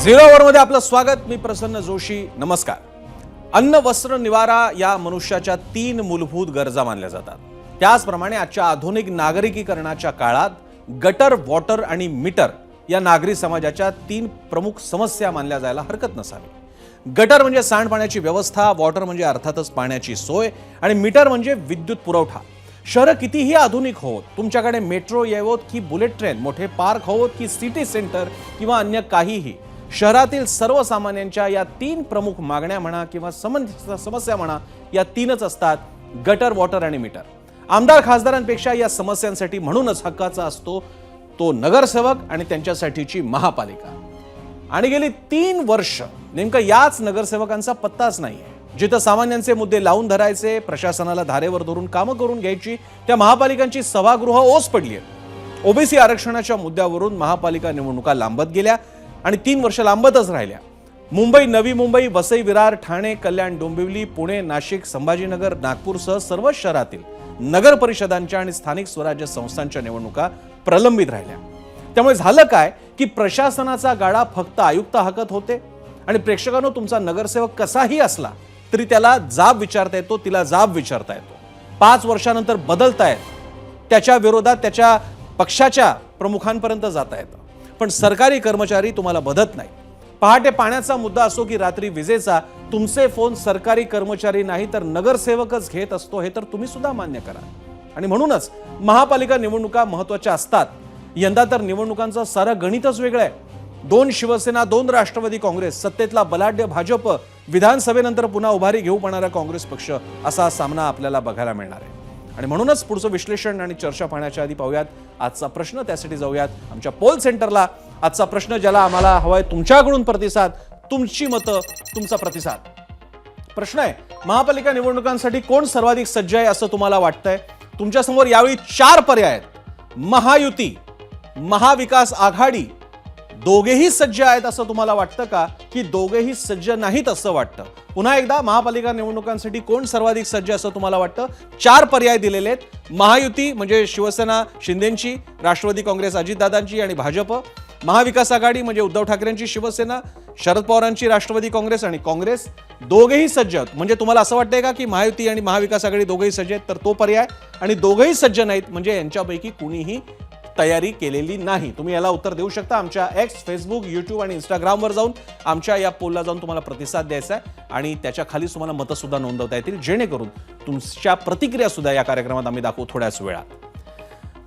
Zero आवरमध्ये आपलं स्वागत. मी प्रसन्न जोशी. नमस्कार. अन्न, वस्त्र, निवारा या मनुष्याच्या 3 मूलभूत गरजा मानल्या जातात. त्याचप्रमाणे आजच्या आधुनिक नागरिकीकरणाच्या काळात गटर, वॉटर आणि मीटर या नागरी समाजाच्या 3 प्रमुख समस्या मानल्या जायला हरकत नसावी. गटर म्हणजे सांडपाण्याची व्यवस्था, वॉटर म्हणजे अर्थातच पाण्याची सोय आणि मीटर म्हणजे विद्युत पुरवठा. शहर कितीही आधुनिक होत, तुमच्याकडे मेट्रो येवोत की बुलेट ट्रेन, मोठे पार्क होत की सिटी सेंटर किंवा अन्य काहीही, शहरातील सर्वसामान्यांच्या या 3 प्रमुख मागण्या म्हणा किंवा समस्या म्हणा, या 3च असतात: गटर, वॉटर आणि मीटर. आमदार खासदारांपेक्षा या समस्यांसाठी म्हणूनच हक्काचा असतो तो नगरसेवक आणि त्यांच्यासाठीची महापालिका. आणि गेली 3 वर्ष नेमकं याच नगरसेवकांचा पत्ताच नाहीये. जिथं सामान्यांचे मुद्दे लावून धरायचे, प्रशासनाला धारेवर धरून कामं करून घ्यायची, त्या महापालिकांची सभागृह ओस पडली आहेत. ओबीसी आरक्षणाच्या मुद्द्यावरून महापालिका निवडणुका लांबत गेल्या आणि 3 वर्ष लांबतच राहिल्या. मुंबई, नवी मुंबई, वसई विरार, ठाणे, कल्याण, डोंबिवली, पुणे, नाशिक, संभाजीनगर, नागपूरसह सर्व शहरातील नगर परिषदांच्या आणि स्थानिक स्वराज्य संस्थांच्या निवडणुका प्रलंबित राहिल्या. त्यामुळे झालं काय की प्रशासनाचा गाडा फक्त आयुक्त हाकत होते आणि प्रेक्षकांनो, तुमचा नगरसेवक कसाही असला तरी त्याला जाब विचारता येतो, तिला जाब विचारता येतो. 5 वर्षानंतर बदलतायत, त्याच्या विरोधात त्याच्या पक्षाच्या प्रमुखांपर्यंत जाता येतं. पण सरकारी कर्मचारी तुम्हाला बदत नाही. पहाटे पाण्याचा मुद्दा असो की रात्री विजेचा, तुमचे फोन सरकारी कर्मचारी नाही तर नगरसेवकच घेत असतो, हे तर तुम्ही सुद्धा मान्य करा. आणि म्हणूनच महापालिका निवडणुका महत्त्वाच्या असतात. यंदा तर निवडणुकांचं सारं गणितच वेगळं आहे. 2 शिवसेना, 2 राष्ट्रवादी काँग्रेस, सत्तेतला बलाढ्य भाजप, विधानसभेनंतर पुन्हा उभारी घेऊ पाहणारा काँग्रेस पक्ष, असा सामना आपल्याला बघायला मिळणार आहे. आणि म्हणूनच पुढचं विश्लेषण आणि चर्चा पाहण्याच्या आधी पाहूयात आजचा प्रश्न. त्यासाठी जाऊयात आमच्या पोल सेंटरला. आजचा प्रश्न ज्याला आम्हाला हवाय तुमच्याकडून प्रतिसाद, तुमची मतं, तुमचा प्रतिसाद. प्रश्न आहे, महापालिका निवडणुकांसाठी कोण सर्वाधिक सज्ज आहे असं तुम्हाला वाटतंय? तुमच्यासमोर यावेळी 4 पर्याय आहेत. महायुती, महाविकास आघाडी, दोघेही सज्ज आहेत असं तुम्हाला वाटतं का, की दोघेही सज्ज नाहीत असं वाटतं? पुन्हा एकदा, महापालिका निवडणुकांसाठी कोण सर्वाधिक सज्ज असं तुम्हाला वाटतं? 4 पर्याय दिलेले आहेत. महायुती म्हणजे शिवसेना शिंदेंची, राष्ट्रवादी काँग्रेस अजितदादांची आणि भाजप. महाविकास आघाडी म्हणजे उद्धव ठाकरेंची शिवसेना, शरद पवारांची राष्ट्रवादी काँग्रेस आणि काँग्रेस. दोघेही सज्ज म्हणजे तुम्हाला असं वाटतंय का की महायुती आणि महाविकास आघाडी दोघेही सज्ज आहेत? तर तो पर्याय. आणि दोघेही सज्ज नाहीत म्हणजे यांच्यापैकी कुणीही तयारी केलेली नाही. तुम्ही याला उत्तर देऊ शकता. आमच्या एक्स, फेसबुक, यूट्यूब आणि इंस्टाग्रामवर जाऊन आमच्या या पोलला जाऊन तुम्हाला प्रतिसाद द्यायचा आहे आणि त्याच्या खाली तुम्हाला मतं सुद्धा नोंदवता येतील, जेणेकरून तुमच्या प्रतिक्रिया सुद्धा या कार्यक्रमात आम्ही दाखवू थोड्याच वेळात.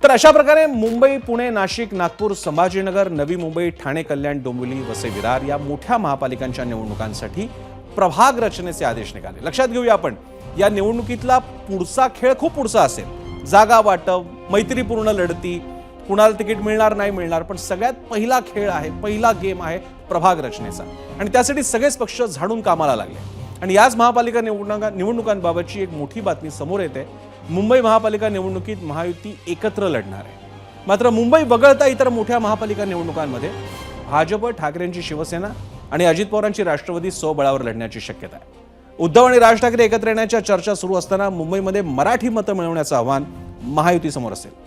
तर अशा प्रकारे मुंबई, पुणे, नाशिक, नागपूर, संभाजीनगर, नवी मुंबई, ठाणे, कल्याण, डोंबिवली, वसई विरार या मोठ्या महापालिकांच्या निवडणुकांसाठी प्रभाग रचनेचे आदेश निघाले. लक्षात घेऊया आपण, या निवडणुकीतला पुढचा खेळ खूप पुढचा असेल. जागा वाटप, मैत्रीपूर्ण लढती, कुणाला तिकीट मिळणार नाही मिळणार, पण सगळ्यात पहिला खेळ आहे, पहिला गेम आहे प्रभाग रचनेचा. आणि त्यासाठी सगळेच पक्ष झाडून कामाला लागले. आणि याच महापालिका निवडणुकांबाबतची एक मोठी बातमी समोर येते. मुंबई महापालिका निवडणुकीत महायुती एकत्र लढणार आहे. मात्र मुंबई वगळता इतर मोठ्या महापालिका निवडणुकांमध्ये भाजप, ठाकरेंची शिवसेना आणि अजित पवारांची राष्ट्रवादी स्वबळावर लढण्याची शक्यता आहे. उद्धव आणि राज ठाकरे एकत्र येण्याच्या चर्चा सुरू असताना मुंबईमध्ये मराठी मतं मिळवण्याचं आव्हान महायुतीसमोर असेल.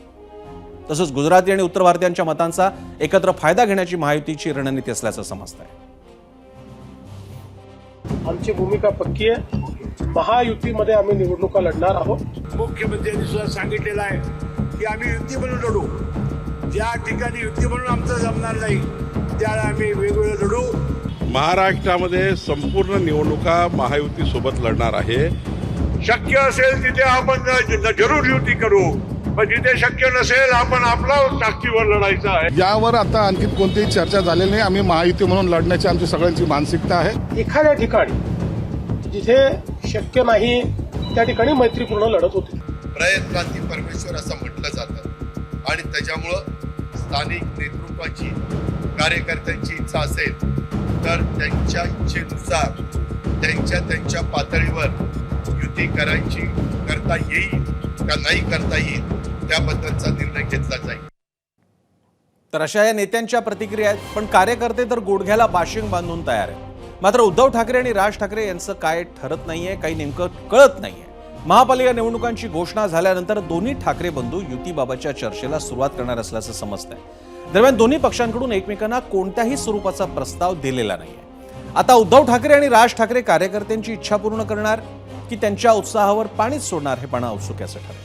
तसंच गुजराती आणि उत्तर भारतीयांच्या मतांचा एकत्र फायदा घेण्याची महायुतीची रणनीती असल्याचं समजत आहे. आमची भूमिका पक्की आहे. महायुतीमध्ये आम्ही निवडणुका लढणार आहोत. मुख्यमंत्र्यांनी सुद्धा सांगितलेलं आहे की आम्ही युती म्हणून लढू. ज्या ठिकाणी युती म्हणून आमचं जमणार नाही त्याला आम्ही वेगवेगळं लढू. महाराष्ट्रामध्ये संपूर्ण निवडणुका महायुती सोबत लढणार आहे. शक्य असेल तिथे आपण जरूर युती करू, पण जिथे शक्य नसेल आपण आपला ताकदीवर लढायचं आहे. यावर आता आणखी कोणतीही चर्चा झालेली नाही. आम्ही महायुती म्हणून लढण्याची आमची सगळ्यांची मानसिकता आहे. एखाद्या ठिकाणी जिथे शक्य नाही त्या ठिकाणी मैत्रीपूर्ण लढत होती. प्रयत्नांती परमेश्वर असं म्हटलं जातं आणि त्याच्यामुळं स्थानिक नेतृत्वाची, कार्यकर्त्यांची इच्छा असेल तर त्यांच्या इच्छेनुसार त्यांच्या पातळीवर युती करता येईल का नाही करता येईल त्याबद्दलचा निर्णय घेतला जाईल. तर अशा या नेत्यांच्या प्रतिक्रिया आहेत. पण कार्यकर्ते तर गुडघ्याला बाशिंग बांधून तयार आहेत. मात्र उद्धव ठाकरे आणि राज ठाकरे यांचं काय ठरत नाहीये, काही नेमकं कळत नाहीये. महापालिका निवडणुकांची घोषणा झाल्यानंतर दोन्ही ठाकरे बंधू युतीबाबतच्या चर्चेला सुरुवात करणार असल्याचं समजतंय. दरम्यान दोन्ही पक्षांकडून एकमेकांना कोणत्याही स्वरूपाचा प्रस्ताव दिलेला नाहीये. आता उद्धव ठाकरे आणि राज ठाकरे कार्यकर्त्यांची इच्छा पूर्ण करणार की त्यांच्या उत्साहावर पाणीच सोडणार हे पाहणं औत्सुक्याचं ठरेल.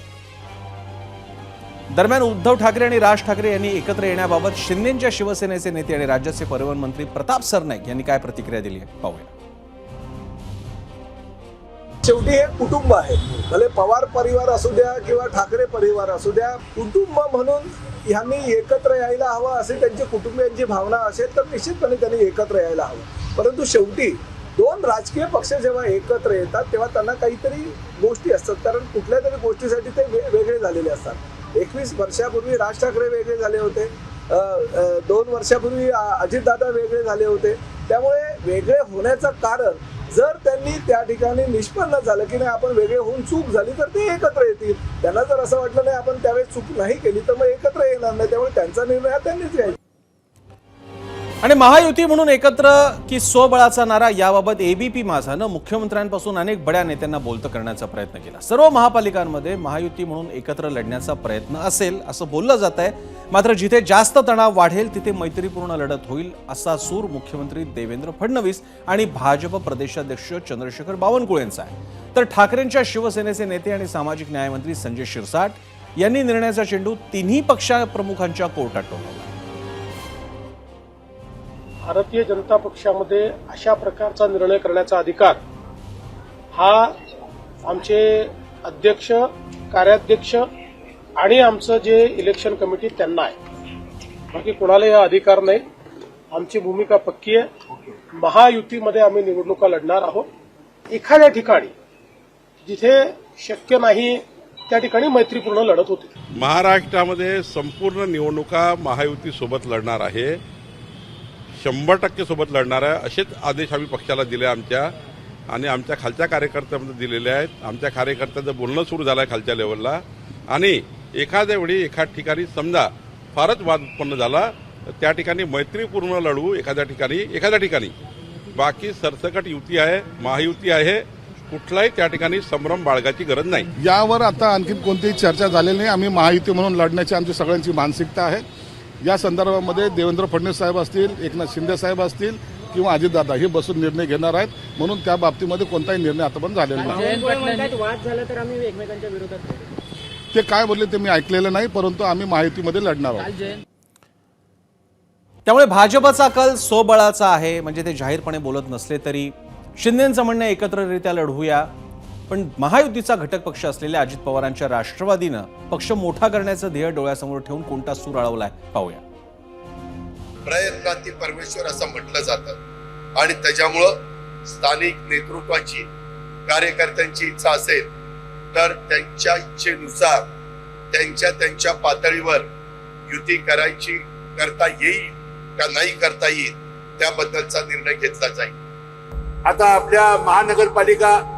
दरम्यान उद्धव ठाकरे आणि राज ठाकरे यांनी एकत्र येण्याबाबत शिंदेच्या शिवसेनेचे नेते आणि राज्याचे परिवहन मंत्री प्रताप सरनाईक यांनी काय प्रतिक्रिया दिली आहे पाहूया. शेवटी हे कुटुंब आहे, भले पवार परिवार असू द्या किंवा ठाकरे परिवार असू द्या, कुटुंब म्हणून ह्यांनी एकत्र यायला हवं असे त्यांची कुटुंबियांची भावना असेल तर निश्चितपणे त्यांनी एकत्र यायला हवं. परंतु शेवटी दोन राजकीय पक्ष जेव्हा एकत्र येतात तेव्हा त्यांना काहीतरी गोष्टी असतात, कारण कुठल्या तरी गोष्टीसाठी ते वेगळे झालेले असतात. 21 वर्षापूर्वी राज ठाकरे वेगळे झाले होते, 2 वर्षापूर्वी अजितदादा वेगळे झाले होते. त्यामुळे वेगळे होण्याचं कारण जर त्यांनी त्या ठिकाणी निष्पन्न झालं की नाही आपण वेगळे होऊन चूक झाली तर ते एकत्र येतील. त्यांना जर असं वाटलं नाही आपण त्यावेळेस चूक नाही केली तर मग एकत्र येणार नाही. त्यामुळे त्यांचा निर्णय हा त्यांनीच घ्यायचा. आणि महायुती म्हणून एकत्र की स्वबळाचा नारा याबाबत एबीपी माझानं मुख्यमंत्र्यांपासून अनेक बड्या नेत्यांना बोलतं करण्याचा प्रयत्न केला. सर्व महापालिकांमध्ये महायुती म्हणून एकत्र लढण्याचा प्रयत्न असेल असं बोललं जात आहे. मात्र जिथे जास्त तणाव वाढेल तिथे मैत्रीपूर्ण लढत होईल असा सूर मुख्यमंत्री देवेंद्र फडणवीस आणि भाजप प्रदेशाध्यक्ष चंद्रशेखर बावनकुळे यांचा आहे. तर ठाकरेंच्या शिवसेनेचे नेते आणि सामाजिक न्यायमंत्री संजय शिरसाट यांनी निर्णयाचा चेंडू तिन्ही पक्षप्रमुखांच्या कोर्टात टोकवला. भारतीय जनता पक्षामध्ये अशा प्रकारचा निर्णय करण्याचा अधिकार हा आमचे अध्यक्ष, कार्याध्यक्ष आणि आमचं जे इलेक्शन कमिटी त्यांना आहे. बाकी कोणालाही हा अधिकार नाही. आमची भूमिका पक्की आहे. महायुतीमध्ये आम्ही निवडणुका लढणार आहोत. एखाद्या ठिकाणी जिथे शक्य नाही त्या ठिकाणी मैत्रीपूर्ण लढत होती. महाराष्ट्रामध्ये संपूर्ण निवडणुका महायुती सोबत लढणार आहे, 100% सोबत लढणार आहे असेच आदेश आम्ही पक्षाला दिले आमच्या आणि आमच्या खालच्या कार्यकर्त्यांमध्ये दिलेले आहेत. आमच्या कार्यकर्त्यांचं बोलणं सुरू झालं आहे खालच्या लेवलला आणि एखाद्या वेळी एखाद ठिकाणी समजा फारच वाद उत्पन्न झाला तर त्या ठिकाणी मैत्रीपूर्ण लढू एखाद्या ठिकाणी. बाकी सरसकट युती आहे, महायुती आहे, कुठलाही त्या ठिकाणी संभ्रम बाळगाची गरज नाही. यावर आता आणखी कोणतीही चर्चा झालेली नाही. आम्ही महायुती म्हणून लढण्याची आमची सगळ्यांची मानसिकता आहे. या संदर्भामध्ये देवेंद्र फडणवीस साहेब असतील, एकनाथ शिंदे साहेब असतील किंवा अजितदादा हे बसून निर्णय घेणार आहेत. म्हणून त्या बाबतीमध्ये कोणताही निर्णय आतापर्यंत झालेला नाही. वाद झाला तर आम्ही एकमेकांच्या विरोधात. ते काय बोलले ते मी ऐकलेलं नाही, परंतु आम्ही महायुतीमध्ये लढणार आहोत. त्यामुळे भाजपचा कल स्वबळाचा आहे, म्हणजे ते जाहीरपणे बोलत नसले तरी शिंदेंचं म्हणणं एकत्ररित्या लढवूया. पण महायुतीचा घटक पक्ष असलेल्या अजित पवारांच्या राष्ट्रवादीनं पक्ष मोठा करण्याचं ध्येय डोळ्यासमोर ठेवून कोणता सूर अळवलाय पाहूया. प्रयत्नांती परमेश्वर असं म्हटलं जातं आणि त्याच्यामुळं स्थानिक नेतृत्वाची, कार्यकर्त्यांची इच्छा असेल तर त्यांच्या इच्छेनुसार त्यांच्या पातळीवर युती करता येईल का नाही करता येईल त्याबद्दलचा निर्णय घेतला जाईल. आता आपल्या महानगरपालिका,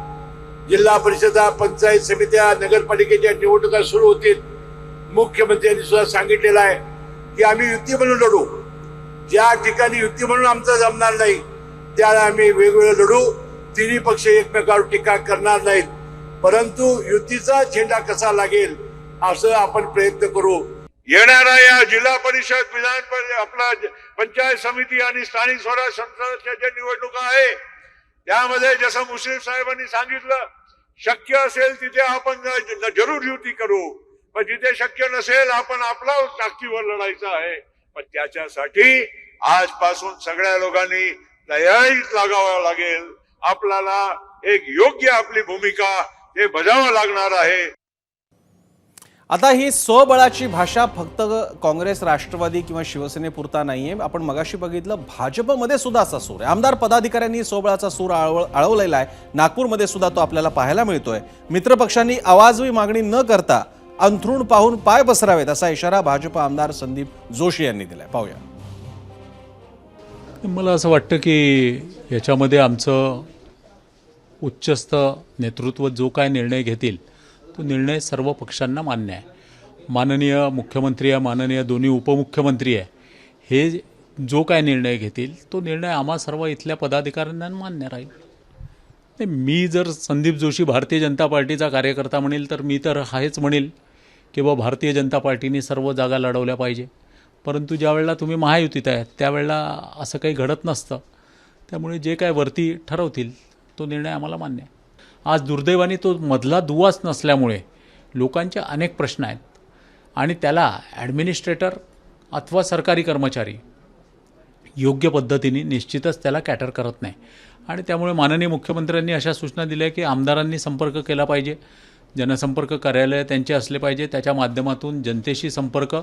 जिल्हा परिषदा, पंचायत समित्या, नगरपालिकेच्या निवडणुका सुरू होतील. मुख्यमंत्र्यांनी सुद्धा सांगितलेलं आहे की आम्ही युती म्हणून लढू. ज्या ठिकाणी युती म्हणून आमचं जमणार नाही त्याला आम्ही वेगवेगळं लढू. तिन्ही पक्ष एकमेकावर टीका करणार नाहीत, परंतु युतीचा झेंडा कसा लागेल असं आपण प्रयत्न करू. येणाऱ्या या जिल्हा परिषद, आपला पंचायत समिती आणि स्थानिक स्वराज्य संस्थांच्या निवडणुका आहे त्यामध्ये जसं मुश्रीफ साहेबांनी सांगितलं शक्य असेल तिथे आपण जरूर युती करू, पण जिथे शक्य नसेल आपण आपला ताकदीवर लढायचं आहे. पण त्याच्यासाठी आजपासून सगळ्या लोकांनी तयारीत लागावं लागेल. आपल्याला एक योग्य आपली भूमिका हे बजावावं लागणार आहे. आता ही स्वबळाची भाषा फक्त काँग्रेस, राष्ट्रवादी किंवा शिवसेनेपुरता नाहीये. आपण मगाशी बघितलं भाजपमध्ये सुद्धा असा सूर आहे. आमदार पदाधिकाऱ्यांनी स्वबळाचा सूर अळवलेला आहे. नागपूरमध्ये सुद्धा तो आपल्याला पाहायला मिळतोय. मित्रपक्षांनी आवाजवी मागणी न करता अंथरूण पाहून पाय पसरावेत असा इशारा भाजप आमदार संदीप जोशी यांनी दिलाय. पाहूया. मला असं वाटतं की याच्यामध्ये आमचं उच्चस्थ नेतृत्व जो काय निर्णय घेतील तो निर्णय सर्व पक्षांना मान्य आहे. माननीय मुख्यमंत्री आहे, माननीय दोन्ही उपमुख्यमंत्री आहे, हे जो काय निर्णय घेतील तो निर्णय आम्हा सर्व इथल्या पदाधिकाऱ्यांना मान्य राहील. मी जर संदीप जोशी भारतीय जनता पार्टीचा कार्यकर्ता म्हणेल तर मी तर हेच म्हणेल की भारतीय जनता पार्टीने सर्व जागा लढवल्या पाहिजे. परंतु ज्या वेळेला तुम्ही महायुतीत आहे त्यावेळेला असं काही घडत नसतं. त्यामुळे जे काय वरती ठरवतील तो निर्णय आम्हाला मान्य आहे. आज दुर्दैवाने तो मधला दुवाच नसल्यामुळे लोकांचे अनेक प्रश्न आहेत आणि त्याला ॲडमिनिस्ट्रेटर अथवा सरकारी कर्मचारी योग्य पद्धतीने निश्चितच त्याला कॅटर करत नाही. आणि त्यामुळे माननीय मुख्यमंत्र्यांनी अशा सूचना दिल्या की आमदारांनी संपर्क केला पाहिजे, जनसंपर्क कार्यालय त्यांचे असले पाहिजे, त्याच्या माध्यमातून जनतेशी संपर्क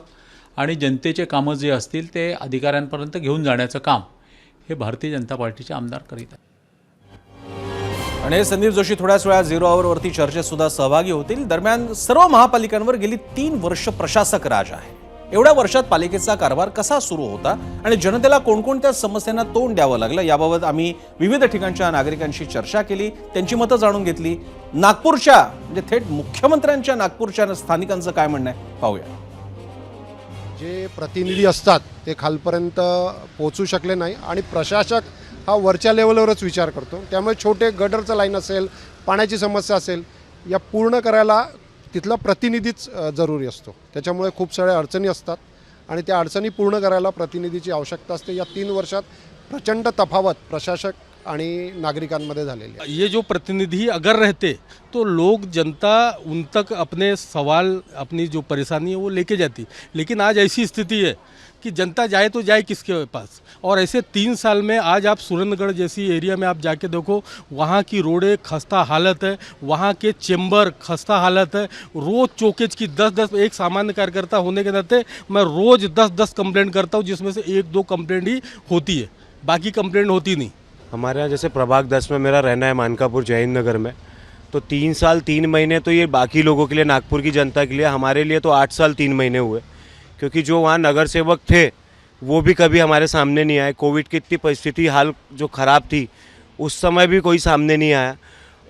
आणि जनतेचे कामं जे असतील ते अधिकाऱ्यांपर्यंत घेऊन जाण्याचं काम हे भारतीय जनता पार्टीचे आमदार करीत आहेत. आणि संदीप जोशी थोड्याच वेळा 0 आवरवरती चर्चेत सुद्धा सहभागी होतील. दरम्यान सर्व महापालिकांवर गेली 3 वर्ष प्रशासक राज आहे. एवढ्या वर्षात पालिकेचा कारभार कसा सुरू होता आणि जनतेला कोणकोणत्या समस्यांना तोंड द्यावं लागलं याबाबत आम्ही विविध ठिकाणच्या नागरिकांशी चर्चा केली, त्यांची मतं जाणून घेतली. नागपूरच्या म्हणजे थेट मुख्यमंत्र्यांच्या नागपूरच्या स्थानिकांचं काय म्हणणं आहे पाहूया. जे प्रतिनिधी असतात ते खालपर्यंत पोहोचू शकले नाही आणि प्रशासक हा वरच्या लेवलवरच विचार करतो. त्यामुळे छोटे गटरचं लाईन असेल, पाण्याची समस्या असेल, या पूर्ण करायला तिथला प्रतिनिधीच जरुरी असतो. त्याच्यामुळे खूप साऱ्या अडचणी असतात आणि त्या अडचणी पूर्ण करायला प्रतिनिधीची आवश्यकता असते. या 3 वर्षात प्रचंड तफावत प्रशासक आणि नागरिकांमध्ये झालेली आहे. ये जो प्रतिनिधि अगर रहते तो लोग जनता उन तक अपने सवाल, अपनी जो परेशानी है वो लेके जाती. लेकिन आज ऐसी स्थिति है कि जनता जाए तो जाए किसके पास. और ऐसे 3 साल में आज आप सुरेंद्रगढ़ जैसी एरिया में आप जाके देखो, वहाँ की रोडें खस्ता हालत है, वहाँ के चेंबर खस्ता हालत है. रोज़ चौकेज की 10-10, एक सामान्य कार्यकर्ता होने के नाते मैं रोज़ 10-10 कंप्लेंट करता हूँ, जिसमें से 1-2 कंप्लेंट ही होती है, बाकी कंप्लेंट होती नहीं. हमारे यहाँ जैसे प्रभाग 10 में मेरा रहना है मानकापुर जय हिंद नगर में, तो 3 साल 3 महीने तो ये बाकी लोगों के लिए, नागपुर की जनता के लिए, हमारे लिए तो 8 साल 3 महीने हुए. क्योंकि जो वहाँ नगर सेवक थे वो भी कभी हमारे सामने नहीं आए. कोविड की इतनी परिस्थिति हाल जो ख़राब थी उस समय भी कोई सामने नहीं आया.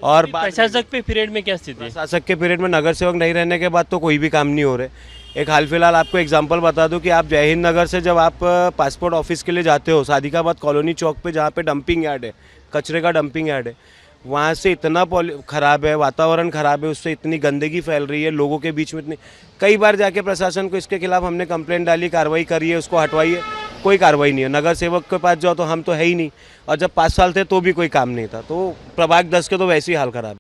और प्रशासक पे पीरियड में क्या स्थिति है? प्रशासक के पीरियड में नगर सेवक नहीं रहने के बाद तो कोई भी काम नहीं हो रहे. एक हाल फिलहाल आपको एग्जांपल बता दूं कि आप जय हिंद नगर से जब आप पासपोर्ट ऑफिस के लिए जाते हो, सादिकाबाद कॉलोनी चौक पे जहाँ पे डंपिंग यार्ड है, कचरे का डंपिंग यार्ड है, वहाँ से इतना ख़राब है, वातावरण ख़राब है, उससे इतनी गंदगी फैल रही है लोगों के बीच में. इतनी कई बार जाके प्रशासन को इसके खिलाफ हमने कंप्लेंट डाली, कार्रवाई करी है, उसको हटवाइए, कोई कार्रवाई नहीं है. नगर सेवक के पास जाओ तो हम तो है ही नहीं, और जब 5 साल थे तो भी कोई काम नहीं था. तो प्रभाग 10 के तो वैसे ही हाल ख़राब.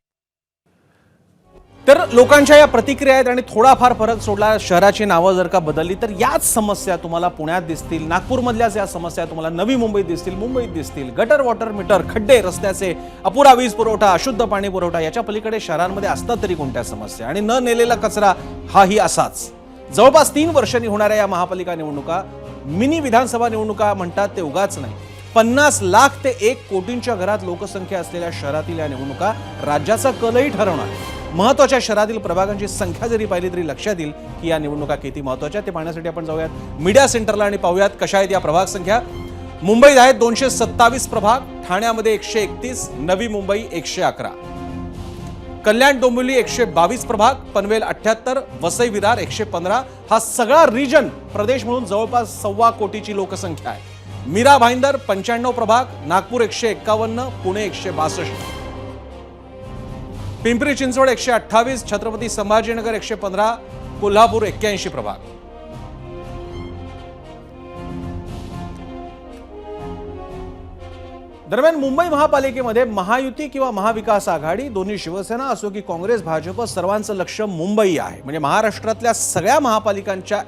तर लोकांच्या या प्रतिक्रिया आहेत आणि थोडाफार फरक सोडला, शहराची नावं जर का बदलली तर याच समस्या तुम्हाला पुण्यात दिसतील, नागपूरमधल्याच या समस्या तुम्हाला नवी मुंबईत दिसतील, मुंबईत दिसतील. गटर, वॉटर मीटर, खड्डे, रस्त्याचे अपुरा वीज पुरवठा, अशुद्ध पाणी पुरवठा, याच्या पलीकडे शहरांमध्ये असतात तरी कोणत्या समस्या, आणि न नेलेला कचरा हाही असाच. जवळपास 3 वर्षांनी होणाऱ्या या महापालिका निवडणुका मिनी विधानसभा निवडणुका म्हणतात ते उगाच नाही. 50 लाख ते 1 कोटींच्या घरात लोकसंख्या असलेल्या शहरातील या निवडणुका राज्याचा कलही ठरवणार. महत्त्वाच्या शहरातील प्रभागांची संख्या जरी पाहिली तरी लक्षात येईल की या निवडणुका किती महत्त्वाच्या. ते पाहण्यासाठी आपण जाऊयात मीडिया सेंटरला आणि पाहूयात कशा आहेत या प्रभाग संख्या. मुंबईत आहेत 227 प्रभाग, ठाण्यामध्ये 131, नवी मुंबई 111, कल्याण डोंबिवली 122 प्रभाग, पनवेल 78, वसई विरार 115. हा सगळा रिजन प्रदेश म्हणून जवळपास 1.25 कोटीची लोकसंख्या आहे. मीरा भाईंदर 95 प्रभाग, नागपूर 151, पुणे 162, पिंपरी चिंचवड 128, छत्रपती संभाजीनगर 115, कोल्हापूर 81 प्रभाग. दरम्यान मुंबई महापालिकेमध्ये महायुती किंवा महाविकास आघाडी, दोन्ही शिवसेना असो की काँग्रेस भाजप, सर्वांचं लक्ष मुंबई आहे. म्हणजे महाराष्ट्रातल्या सगळ्या महापालिकांच्या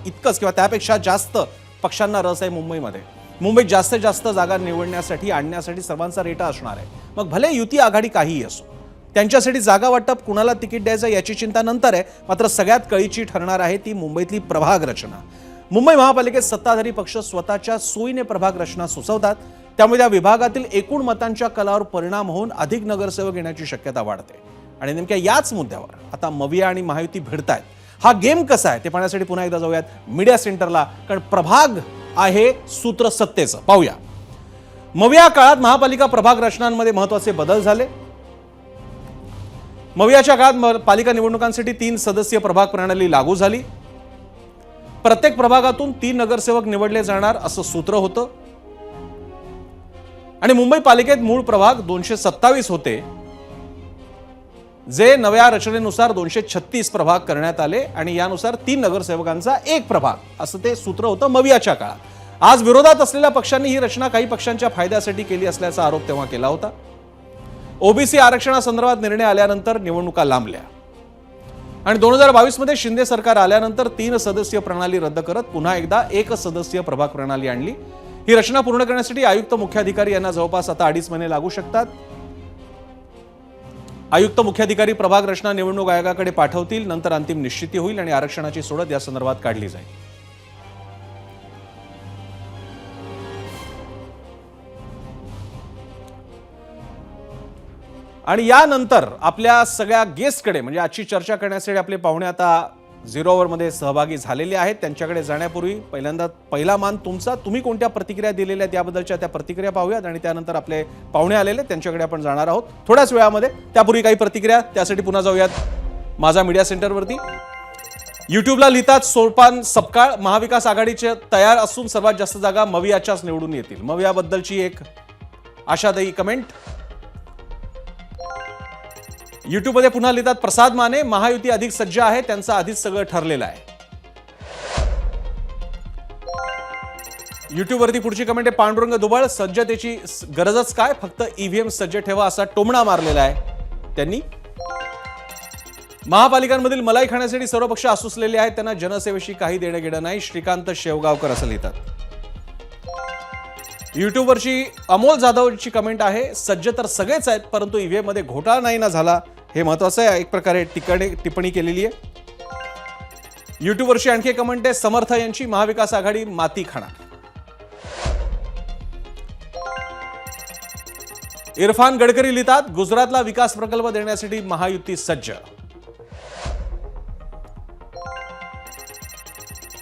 इतकंच किंवा त्यापेक्षा जास्त पक्षांना रस आहे मुंबईमध्ये. मुंबईत जास्तीत जास्त जागा निवडण्यासाठी आणण्यासाठी सर्वांचा रेटा असणार आहे. मग भले युती आघाडी काहीही असो, त्यांच्यासाठी जागा वाटप, कुणाला तिकीट द्यायचं याची चिंता नंतर आहे. मात्र सगळ्यात कळीची ठरणार आहे ती मुंबईतली प्रभाग रचना. मुंबई महापालिकेत सत्ताधारी पक्ष स्वतःच्या सोयीने प्रभाग रचना सुचवतात. त्यामुळे त्या विभागातील एकूण मतांच्या कलावर परिणाम होऊन अधिक नगरसेवक येण्याची शक्यता वाढते. आणि नेमक्या याच मुद्द्यावर आता मविया आणि महायुती भिडतायत. हा गेम कसा आहे ते पाहण्यासाठी पुन्हा एकदा जाऊयात मीडिया सेंटरला, कारण प्रभाग आहे सूत्र सत्तेचं. पाहूया. मविया काळात महापालिका प्रभाग रचनांमध्ये महत्त्वाचे बदल झाले. मवियाच्या काळात पालिका निवडणुकांसाठी 3 सदस्यीय प्रभाग प्रणाली लागू झाली. प्रत्येक प्रभागातून 3 नगरसेवक निवडले जाणार असं सूत्र होतं. आणि मुंबई पालिकेत मूळ प्रभाग 227 होते. जे नव्या रचनेनुसार 236 प्रभाग करण्यात आले आणि यानुसार 3 नगरसेवकांचा 1 प्रभाग असं ते सूत्र होतं मवियाच्या काळात। आज विरोधात असलेल्या पक्षांनी ही रचना काही पक्षांच्या फायद्यासाठी केली असल्याचा आरोप तेव्हा केला होता। ओबीसी आरक्षणासंदर्भात निर्णय आल्यानंतर निवडणुका लांबल्या आणि 2022 मध्ये शिंदे सरकार आल्यानंतर 3 सदस्यीय प्रणाली रद्द करत पुन्हा एकदा 1 सदस्यीय प्रभाग प्रणाली आणली। ही रचना पूर्ण करण्यासाठी आयुक्त मुख्याधिकारी यांना जवळपास आता 2.5 महिने लागू शकतात। आयुक्त मुख्याधिकारी प्रभाग रचना निवडणूक आयोगाकडे पाठवतील, नंतर अंतिम निश्चिती होईल आणि आरक्षणाची सोडत या संदर्भात काढली जाईल। आणि यानंतर आपल्या सगळ्या गेस्टकडे म्हणजे आजची चर्चा करण्यासाठी आपले पाहुणे आता 0 ओव्हरमध्ये सहभागी झालेले आहेत। त्यांच्याकडे जाण्यापूर्वी पहिला मान तुमचा, तुम्ही कोणत्या प्रतिक्रिया दिलेल्या त्याबद्दलच्या त्या प्रतिक्रिया पाहूयात आणि त्यानंतर आपले पाहुणे आलेले त्यांच्याकडे आपण जाणार आहोत थोड्याच वेळामध्ये। त्यापूर्वी काही प्रतिक्रिया, त्यासाठी पुन्हा जाऊयात माझा मीडिया सेंटरवरती। युट्यूबला लिहितात सोपान सपकाळ, महाविकास आघाडीचे तयार असून सर्वात जास्त जागा मवियाच्याच निवडून येतील। मवियाबद्दलची एक आशादायी कमेंट। युट्यूबमध्ये पुन्हा लिहितात प्रसाद माने, महायुती अधिक सज्ज आहे, त्यांचं आधीच सगळं ठरलेलं आहे। युट्यूबवरती पुढची कमेंट आहे पांडुरंग दुबळ, सज्जतेची गरजच काय, फक्त ईव्हीएम सज्ज ठेवा असा टोमणा मारलेला आहे त्यांनी। महापालिकांमधील मलाई खाण्यासाठी सर्व पक्ष आसुसलेले आहेत, त्यांना जनसेवेशी काही देणं घेणं नाही, श्रीकांत शेवगावकर असं लिहितात। युट्यूबवरची अमोल जाधवची कमेंट आहे सज्ज तर सगळेच आहेत, परंतु ईव्हीएम मध्ये घोटाळा नाही ना झाला, हे महत्वाचं आहे, एक प्रकारे टिप्पणी केलेली आहे। युट्यूबवरची आणखी एक कमेंट आहे समर्थ यांची, महाविकास आघाडी माती खाणार। इरफान गडकरी लिहितात गुजरातला विकास प्रकल्प देण्यासाठी महायुती सज्ज।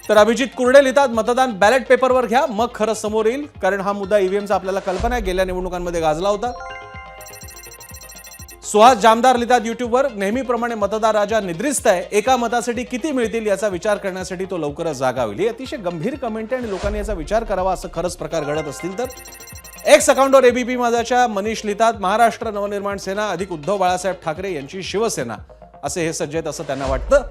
तर अभिजित कुर्डे लिहितात मतदान बॅलेट पेपरवर घ्या, मग खरं समोर येईल, कारण हा मुद्दा ईव्हीएमचा आपल्याला कल्पना आहे, गेल्या निवडणुकांमध्ये गाजला होता। सुहास जामदार लिहितात युट्यूबवर नेहमीप्रमाणे मतदार राजा निद्रिस्त आहे, एका मतासाठी किती मिळतील याचा विचार करण्यासाठी तो लवकरच जागा होईल। ही अतिशय गंभीर कमेंट आहे आणि लोकांनी याचा विचार करावा असं खरंच प्रकार घडत असतील तर। एक्स अकाउंटवर एबीपी माझाच्या मनीष लिहितात महाराष्ट्र नवनिर्माण सेना अधिक उद्धव बाळासाहेब ठाकरे यांची शिवसेना असे हे सज्ज आहेत असं त्यांना वाटतं।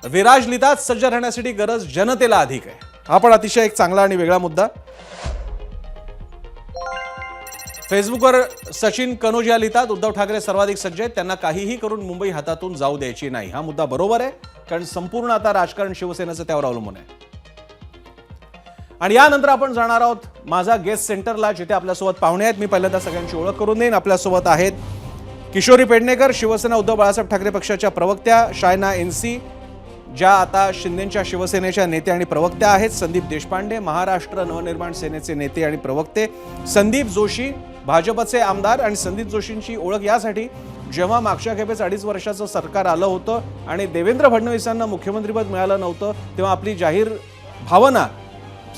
विराज लिहितात सज्ज राहण्यासाठी गरज जनतेला अधिक आहे, हा पण अतिशय एक चांगला आणि वेगळा मुद्दा। फेसबुकवर सचिन कनोजिया लिहितात उद्धव ठाकरे सर्वाधिक सज्ज आहेत, त्यांना काहीही करून मुंबई हातातून जाऊ द्यायची नाही, हा मुद्दा बरोबर आहे, कारण संपूर्ण आता राजकारण शिवसेनेचं त्यावर अवलंबून आहे। आणि यानंतर आपण जाणार आहोत माझा गेस्ट सेंटरला, जिथे आपल्यासोबत पाहुणे आहेत। मी पहिल्यांदा सगळ्यांची ओळख करून देईन। आपल्यासोबत आहेत किशोरी पेडणेकर, शिवसेना उद्धव बाळासाहेब ठाकरे पक्षाच्या प्रवक्त्या, शायना एनसी ज्या आता शिंदेच्या शिवसेनेच्या नेते आणि प्रवक्त्या आहेत, संदीप देशपांडे महाराष्ट्र नवनिर्माण सेनेचे नेते आणि प्रवक्ते, संदीप जोशी भाजपचे आमदार। आणि संदीप जोशींची ओळख यासाठी जेव्हा मागच्या खेपेस 2.5 वर्षाचं सरकार आलं होतं आणि देवेंद्र फडणवीसांना मुख्यमंत्रीपद मिळालं नव्हतं, तेव्हा आपली जाहीर भावना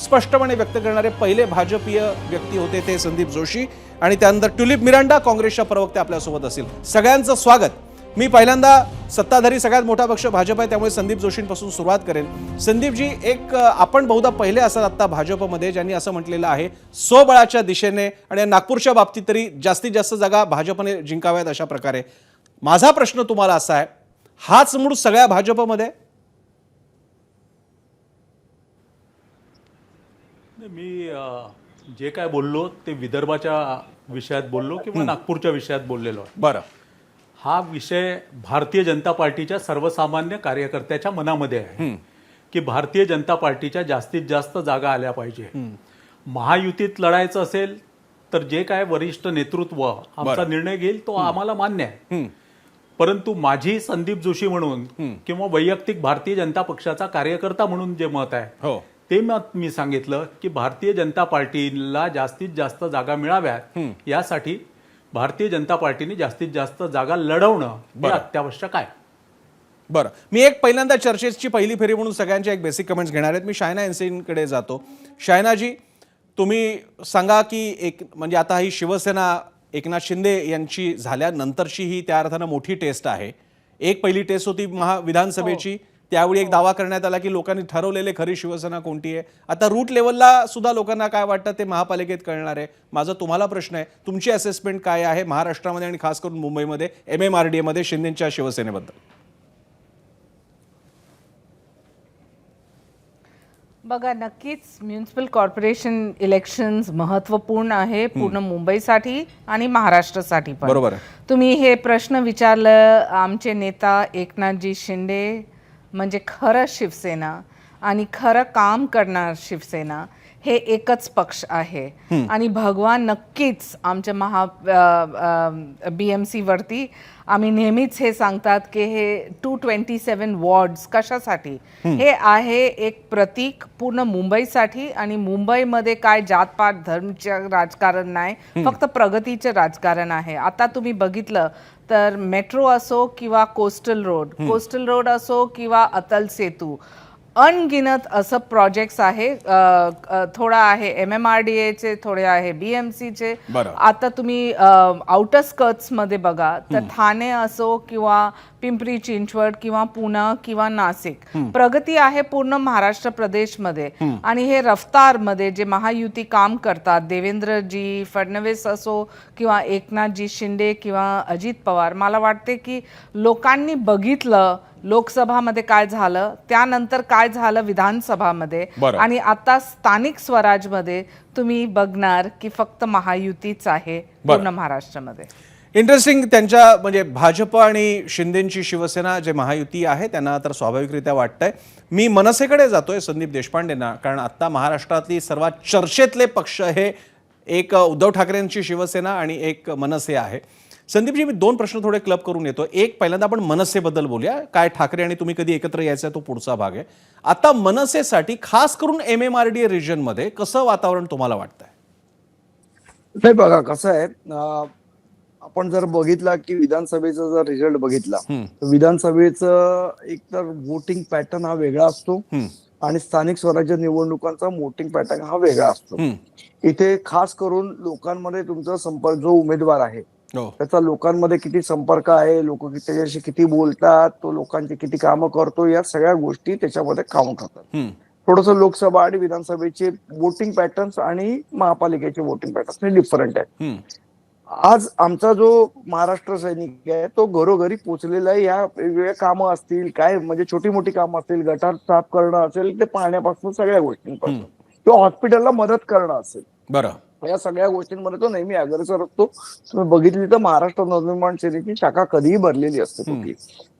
स्पष्टपणे व्यक्त करणारे पहिले भाजपीय व्यक्ती होते ते संदीप जोशी। आणि त्यानंतर ट्युलिप मिरांडा काँग्रेसच्या प्रवक्त्या आपल्यासोबत असतील। सगळ्यांचं स्वागत। मी पहिल्यांदा सत्ताधारी सगळ्यात मोठा पक्ष भाजप आहे, त्यामुळे संदीप जोशींपासून सुरुवात करेन। संदीपजी, एक आपण बहुधा पहिले असाल आता भाजपमध्ये ज्यांनी असं म्हटलेलं आहे स्वबळाच्या दिशेने आणि नागपूरच्या बाबतीत तरी जास्तीत जास्त जागा भाजपने जिंकाव्यात अशा प्रकारे। माझा प्रश्न तुम्हाला असा आहे, हाच मूळ सगळ्या भाजपमध्ये? मी जे काय बोललो ते विदर्भाच्या विषयात बोललो किंवा नागपूरच्या विषयात बोललेलो आहे। बरं, हा विषय भारतीय जनता पार्टीच्या सर्वसामान्य कार्यकर्त्याच्या मनामध्ये आहे की भारतीय जनता पार्टीच्या जास्तीत जास्त जागा आल्या पाहिजे। महायुतीत लढायचं असेल तर जे काय वरिष्ठ नेतृत्व आमचा निर्णय घेईल तो आम्हाला मान्य आहे, परंतु माझी संदीप जोशी म्हणून किंवा वैयक्तिक भारतीय जनता पक्षाचा कार्यकर्ता म्हणून जे मत आहे ते मत मी सांगितलं की भारतीय जनता पार्टीला जास्तीत जास्त जागा मिळाव्यात, यासाठी भारतीय जनता पार्टीने जास्तीत जास्त जागा लढवणं हे अत्यावश्यक आहे। बरं, मी एक पहिल्यांदा चर्चेची पहिली फेरी म्हणून सगळ्यांच्या एक बेसिक कमेंट्स घेणार आहेत। मी शायना एनसीकडे जातो। शायनाजी, तुम्ही सांगा की एक म्हणजे आता ही शिवसेना एकनाथ शिंदे यांची झाल्यानंतरची ही त्या अर्थानं मोठी टेस्ट आहे। एक पहिली टेस्ट होती विधानसभेची, त्यावेळी एक दावा करण्यात आला की लोकांनी ठरवलेले खरी शिवसेना कोणती आहे. आता रूट लेवलला सुद्धा लोकांना काय वाटतं ते महापालिकेत कळणार आहे. माझा तुम्हाला प्रश्न आहे, तुमची असेसमेंट काय आहे महाराष्ट्रामध्ये आणि खास करून मुंबईमध्ये MMRDA मध्ये शिंदेच्या शिवसेनेबद्दल? बघा, नक्कीच म्युनिसिपल कॉर्पोरेशन इलेक्शन्स महत्त्वपूर्ण आहे पूर्ण मुंबईसाठी आणि महाराष्ट्रासाठी पण. बरोबर आहे. तुम्ही हे प्रश्न विचारलं, आमचे नेता एकनाथजी शिंदे म्हणजे खरं शिवसेना आणि खरं काम करणार शिवसेना हे एकच पक्ष आहे. आणि भगवान नक्कीच आमच्या BMC वरती आम्ही नेहमीच हे सांगतात की हे 227 वॉर्ड्स कशासाठी, हे आहे एक प्रतीक पूर्ण मुंबईसाठी. आणि मुंबईमध्ये काय जातपात धर्मचं राजकारण नाही, फक्त प्रगतीचं राजकारण आहे. आता तुम्ही बघितलं तर मेट्रो असो किंवा कोस्टल रोड असो किंवा अटल सेतू, अनगिनत असं प्रोजेक्ट्स आहे. थोडा आहे MMRDAचे, थोडे आहे BMCचे. आता तुम्ही आउटर स्कर्ट्समध्ये बघा तर ठाणे असो किंवा पिंपरी चिंचवड किंवा पुणे किंवा नाशिक, प्रगती आहे पूर्ण महाराष्ट्र प्रदेशमध्ये. आणि हे रफ्तारमध्ये जे महायुती काम करतात, देवेंद्रजी फडणवीस असो किंवा एकनाथजी शिंदे किंवा अजित पवार, मला वाटते की लोकांनी बघितलं लोकसभामध्ये काय झालं, त्यानंतर काय झालं विधानसभामध्ये, आणि आता स्थानिक स्वराजमध्ये तुम्ही बघणार की फक्त महायुतीच आहे पूर्ण महाराष्ट्रामध्ये. इंटरेस्टिंग. त्यांच्या म्हणजे भाजप आणि शिंदेची शिवसेना जे महायुती आहे त्यांना तर स्वाभाविकरित्या वाटतंय. मी मनसेकडे जातोय संदीप देशपांडेंना, कारण आता महाराष्ट्रातली सर्वात चर्चेतले पक्ष हे एक उद्धव ठाकरेंची शिवसेना आणि एक मनसे आहे. संदीपजी, मी दोन प्रश्न थोडे क्लब करून येतो. एक, पहिल्यांदा आपण मनसेबद्दल बोलूया. काय ठाकरे आणि तुम्ही कधी एकत्र यायचा तो पुढचा भाग आहे. आता मनसेसाठी खास करून MMRDA रिजनमध्ये कसं वातावरण तुम्हाला वाटतंय? नाही बघा, कसं आहे, आपण जर बघितला की विधानसभेचा जर रिझल्ट बघितला तर विधानसभेचं एकतर वोटिंग पॅटर्न हा वेगळा असतो आणि स्थानिक स्वराज्य निवडणुकांचा वोटिंग पॅटर्न हा वेगळा असतो. इथे खास करून लोकांमध्ये तुमचा संपर्क, जो उमेदवार आहे त्याचा लोकांमध्ये किती संपर्क आहे, लोक त्याच्याशी किती बोलतात, तो लोकांची किती कामं करतो, या सगळ्या गोष्टी त्याच्यामध्ये काम करतात. थोडंसं लोकसभा आणि विधानसभेचे वोटिंग पॅटर्न्स आणि महापालिकेचे वोटिंग पॅटर्न्स हे डिफरंट आहेत. आज आमचा जो महाराष्ट्र सैनिक आहे तो घरोघरी पोहोचलेला आहे. या वेगवेगळ्या कामं असतील, काय म्हणजे छोटी मोठी कामं असतील, गटार साफ करणं असेल ते पाहण्यापासून सगळ्या गोष्टींपासून, किंवा हॉस्पिटलला मदत करणं असेल, या सगळ्या गोष्टींमध्ये तो नेहमी अग्रेसर असतो. तुम्ही बघितली तर महाराष्ट्र नवनिर्माण सेनेची शाखा कधीही भरलेली असते कुठली.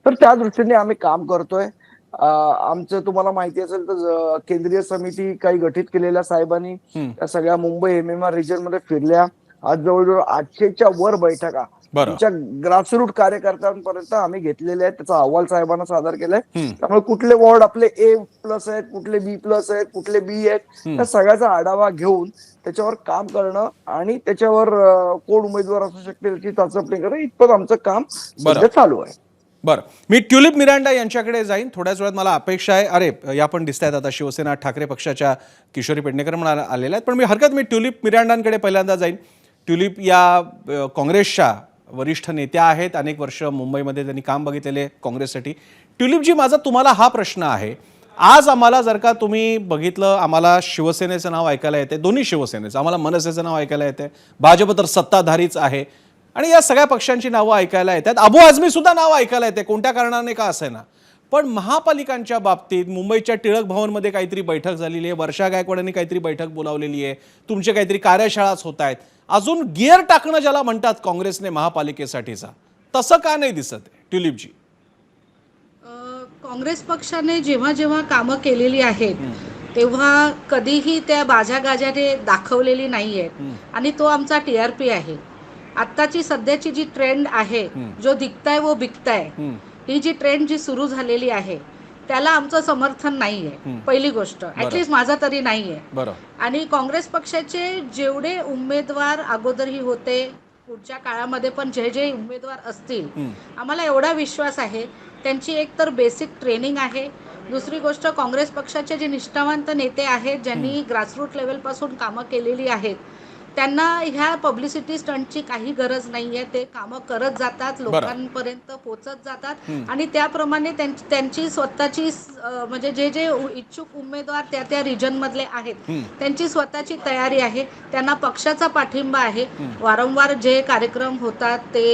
तर त्या दृष्टीने आम्ही काम करतोय. आमचं तुम्हाला माहिती असेल तर केंद्रीय समिती काही गठीत केलेल्या साहेबांनी त्या सगळ्या मुंबई MMR रिजन मध्ये फिरल्या. आज जवळजवळ 800च्या वर बैठका तुमच्या ग्रासरूट कार्यकर्त्यांपर्यंत आम्ही घेतलेले आहेत. त्याचा अहवाल साहेबांना सादर केलाय. त्यामुळे कुठले वॉर्ड आपले A+ आहेत, कुठले B+ आहेत, कुठले B आहेत, त्या सगळ्याचा आढावा घेऊन त्याच्यावर काम करणं आणि त्याच्यावर कोण उमेदवार असू शकते त्याची चाचपणी करणं, इतपत आमचं काम सध्या चालू आहे. बरं, मी ट्युलिप मिरांडा यांच्याकडे जाईन थोड्याच वेळात. मला अपेक्षा आहे, अरे या पण दिसत आहेत आता शिवसेना ठाकरे पक्षाच्या किशोरी पेडणेकर म्हणून आलेल्या आहेत, पण मी हरकत, मी ट्युलिप मिरांडांकडे पहिल्यांदा जाईन. ट्युलिप या काँग्रेसच्या वरिष्ठ नेत्या आहेत. अनेक वर्ष मुंबईमध्ये त्यांनी काम बघितलेले काँग्रेससाठी. ट्युलिपजी, माझा तुम्हाला हा प्रश्न आहे. आज आम्हाला जर का तुम्ही बघितलं, आम्हाला शिवसेनेचं नाव ऐकायला येते, दोन्ही शिवसेनेचं, आम्हाला मनसेचं नाव ऐकायला येते, भाजप तर सत्ताधारीच आहे, आणि या सगळ्या पक्षांची नावं ऐकायला येतात. अबू आझमी सुद्धा नाव ऐकायला येते, कोणत्या कारणाने का असे ना. पण महापालिकांच्या बाबतीत मुंबईच्या टिळक भवनमध्ये काहीतरी बैठक झालेली आहे, वर्षा गायकवाडांनी काहीतरी बैठक बोलावलेली आहे, तुमचे काहीतरी कार्यशाळाच होत आहेत. अजून गिअर टाकणं ज्याला म्हणतात काँग्रेसने महापालिकेसाठीचा, तसं का नाही दिसत ट्युलिपजी? काँग्रेस पक्षाने जेव्हा जेव्हा कामं केलेली आहेत तेव्हा कधीही त्या बाजागाजाने दाखवलेली नाही आहेत आणि तो आमचा TRP आहे. आत्ताची सध्याची जी ट्रेंड आहे, जो दिखताय वो बिकताय, ही जी ट्रेंड जी सुरू झालेली आहे त्याला आमचं समर्थन नाहीये. पहिली गोष्ट, ऍटलीस्ट माझा तरी नाहीये. आणि काँग्रेस पक्षाचे जेवढे उमेदवार अगोदरही होते, पुढच्या काळामध्ये पण जे जे उमेदवार असतील, आम्हाला एवढा विश्वास आहे त्यांची एक तर बेसिक ट्रेनिंग आहे. दुसरी गोष्ट, काँग्रेस पक्षाचे जे निष्ठावंत नेते आहेत ज्यांनी ग्रासरूट लेवलपासून कामं केलेली आहेत, त्यांना ह्या पब्लिसिटी स्टंटची काही गरज नाहीये. ते कामं करत जातात, लोकांपर्यंत पोहोचत जातात आणि त्याप्रमाणे त्यांची स्वतःची म्हणजे जे जे इच्छुक उमेदवार त्या त्या रिजन मधले आहेत त्यांची स्वतःची तयारी आहे. त्यांना पक्षाचा पाठिंबा आहे. वारंवार जे कार्यक्रम होतात ते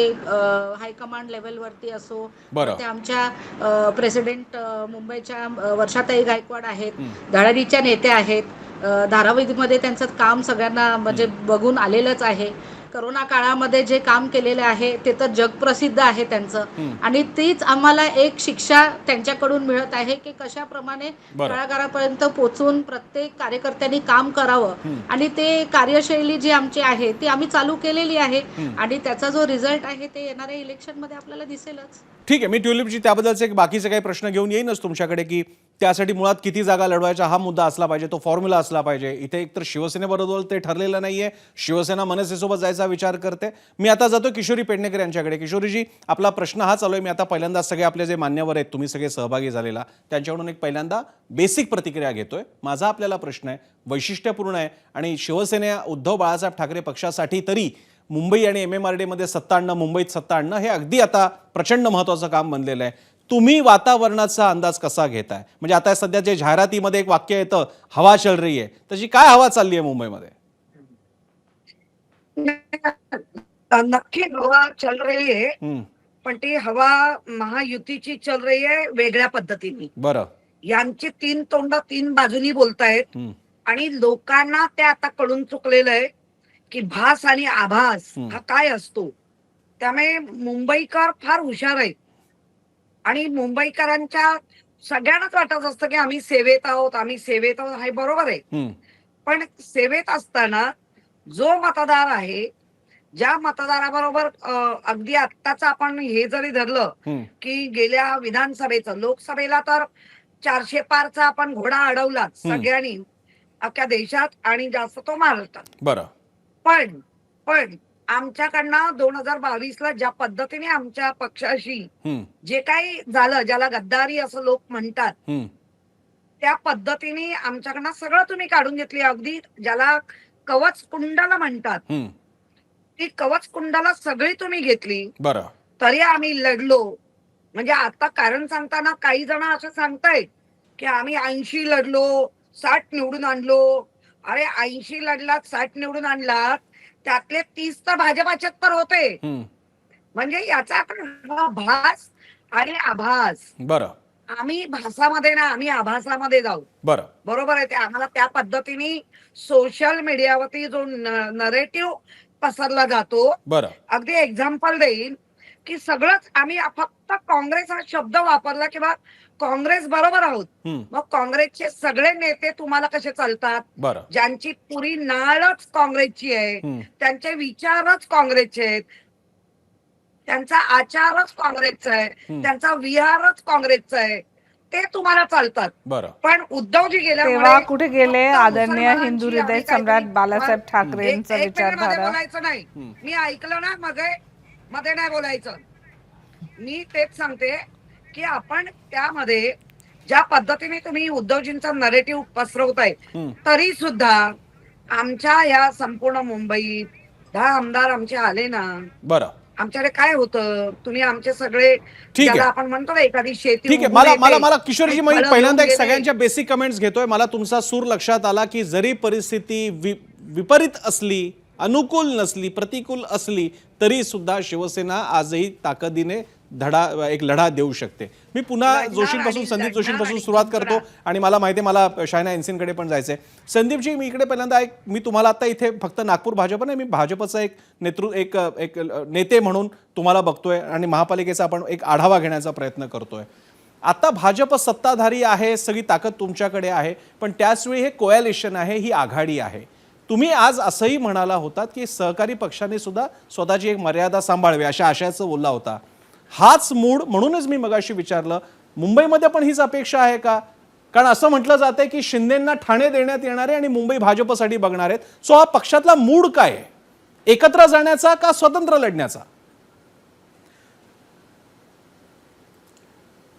हायकमांड लेवलवरती असो, ते आमच्या प्रेसिडेंट मुंबईच्या वर्षाताई गायकवाड आहेत, धडाडीच्या नेत्या आहेत, धारावीमध्ये त्यांचं काम सगळ्यांना म्हणजे बघून आलेलंच आहे. करोना काळामध्ये जे काम केलेलं आहे ते तर जगप्रसिद्ध आहे त्यांचं आणि तीच आम्हाला एक शिक्षा त्यांच्याकडून मिळत आहे की कशाप्रमाणे तळागाळापर्यंत पोहोचून प्रत्येक कार्यकर्त्यांनी काम करावं आणि ते कार्यशैली जी आमची आहे ती आम्ही चालू केलेली आहे आणि त्याचा जो रिझल्ट आहे ते येणाऱ्या इलेक्शनमध्ये आपल्याला दिसेलच. ठीक आहे, मी ट्युलिपची त्याबद्दलचे बाकीचे काही प्रश्न घेऊन येईनच तुमच्याकडे की त्यासाठी मुळात किती जागा लढवायच्या हा मुद्दा असला पाहिजे, तो फॉर्म्युला असला पाहिजे. इथे एकतर शिवसेनेबरोबर ते ठरलेलं नाहीये, शिवसेना मनसेसोबत जायचा विचार करते. मी आता जातो किशोरी पेडणेकर यांच्याकडे. किशोरीजी, आपला प्रश्न हा चालू आहे. मी आता पहिल्यांदा सगळे आपले जे मान्यवर आहेत, तुम्ही सगळे सहभागी झालेला, त्यांच्याकडून एक पहिल्यांदा बेसिक प्रतिक्रिया घेतोय. माझा आपल्याला प्रश्न आहे, वैशिष्ट्यपूर्ण आहे आणि शिवसेना उद्धव बाळासाहेब ठाकरे पक्षासाठी तरी मुंबई आणि MMRD मध्ये सत्ता आणणं, मुंबईत सत्ता आणणं हे अगदी आता प्रचंड महत्त्वाचं काम बनलेलं आहे. तुम्ही वातावरणाचा अंदाज कसा घेताय? म्हणजे आता सध्या जे जाहिरातीमध्ये एक वाक्य येतं, हवा चल रही है, तशी काय हवा चालली आहे मुंबईमध्ये? नक्की हवा चल रही है, पण ती हवा महायुतीची चल रही आहे वेगळ्या पद्धतीने. बरं, यांची 3 तोंड 3 बाजूनी बोलतायत आणि लोकांना ते आता कळून चुकलेलं आहे की भास आणि आभास हा काय असतो. त्यामुळे मुंबईकर फार हुशार आहेत आणि मुंबईकरांच्या सगळ्यांनाच वाटत असतं की आम्ही सेवेत आहोत, आम्ही सेवेत आहोत. हे बरोबर आहे, पण सेवेत असताना जो मतदार आहे, ज्या मतदाराबरोबर अगदी आत्ताच आपण हे जरी धरलं की गेल्या विधानसभेचं, लोकसभेला तर 400 पारचा आपण घोडा अडवला सगळ्यांनी अख्ख्या देशात आणि जास्त तो महाराष्ट्रात. बरं, पण आमच्याकडनं 2022ला ज्या पद्धतीने आमच्या पक्षाशी जे काही झालं, ज्याला गद्दारी असं लोक म्हणतात, त्या पद्धतीने आमच्याकडनं सगळं तुम्ही काढून घेतली. अगदी ज्याला कवच कुंडाला म्हणतात, ती कवच कुंडाला सगळी तुम्ही घेतली. बरं, तरी आम्ही लढलो. म्हणजे आता कारण सांगताना काही जण असं सांगतायत की आम्ही 80 लढलो, 60 निवडून आणलो. अरे 80 लढलात, 60 निवडून आणलात, त्यातले 30 तर भाजपाचेच तर होते. म्हणजे याचा आपण भास आणि आभास. बरं, आम्ही भासामध्ये ना, आम्ही आभासामध्ये जाऊ. बरं, बरोबर आहे. ते आम्हाला त्या पद्धतीने सोशल मीडियावरती जो नरेटिव्ह पसरला जातो. बरं, अगदी एक्झाम्पल देईन की सगळंच आम्ही फक्त काँग्रेस हा शब्द वापरला किंवा काँग्रेस बरोबर आहोत. मग काँग्रेसचे सगळे नेते तुम्हाला कसे चालतात? बरं, ज्यांची पुरी नाळच काँग्रेसची आहे, त्यांचे विचारच काँग्रेसचे आहेत, त्यांचा आचारच काँग्रेसचा आहे, त्यांचा विहारच काँग्रेसचा आहे, ते तुम्हाला चालतात. बरं. पण उद्धवजी तेव्हा कुठे गेले आदरणीय हिंदू हृदय सम्राट बाळासाहेब ठाकरेंचा विचारधारा? बोलायचं नाही, मी ऐकलं ना, मध्ये नाही बोलायचं. मी तेच सांगते की आपण त्यामध्ये ज्या पद्धतीने तुम्ही उद्धवजींचा नरेटिव्ह पसरवताय, तरी सुद्धा आमच्या या संपूर्ण मुंबईत 10 आमदार आमचे आले ना. बरं, आमच्याकडे काय होतं? तुम्ही आमचे सगळे ज्याला आपण म्हणतो ना एखादी शेती. ठीक आहे. मला किशोरजी, मी पहिल्यांदा एक सगळ्यांच्या बेसिक कमेंट्स घेतोय. मला तुमचा सूर लक्षात आला की जरी परिस्थिती विपरीत असली, अनुकूल नसली, प्रतिकूल असली, तरी सुद्धा शिवसेना आजही ताकदीने एक लढा देऊ शकते. मी पुन्हा संदीप जोशींपासून सुरुवात करतो आणि मला माहिती आहे मला शायना एनसीनकडे पण जायचंय. संदीपजी, मी इकडे पहिल्यांदा मी तुम्हाला आता इथे फक्त नागपूर भाजप नाही, मी भाजपचा एक नेते म्हणून तुम्हाला बघतोय आणि महापालिकेचा आपण एक आढावा घेण्याचा प्रयत्न करतोय. आता भाजप सत्ताधारी आहे, सगळी ताकद तुमच्याकडे आहे, पण त्याचवेळी हे कोॲलिशन आहे, ही आघाडी आहे. तुम्ही आज असंही म्हणाला होतात की सहकारी पक्षांनी सुद्धा स्वतःची एक मर्यादा सांभाळवी अशा आशयाचं बोलला होता. हाच मूड, म्हणूनच मी मगाशी विचारलं, मुंबईमध्ये पण हीच अपेक्षा आहे का? कारण असं म्हटलं जातंय की शिंदेंना ठाणे देण्यात येणार आहे आणि मुंबई भाजपसाठी बघणार आहेत. सो हा पक्षातला मूड काय आहे? एकत्र जाण्याचा का स्वतंत्र लढण्याचा?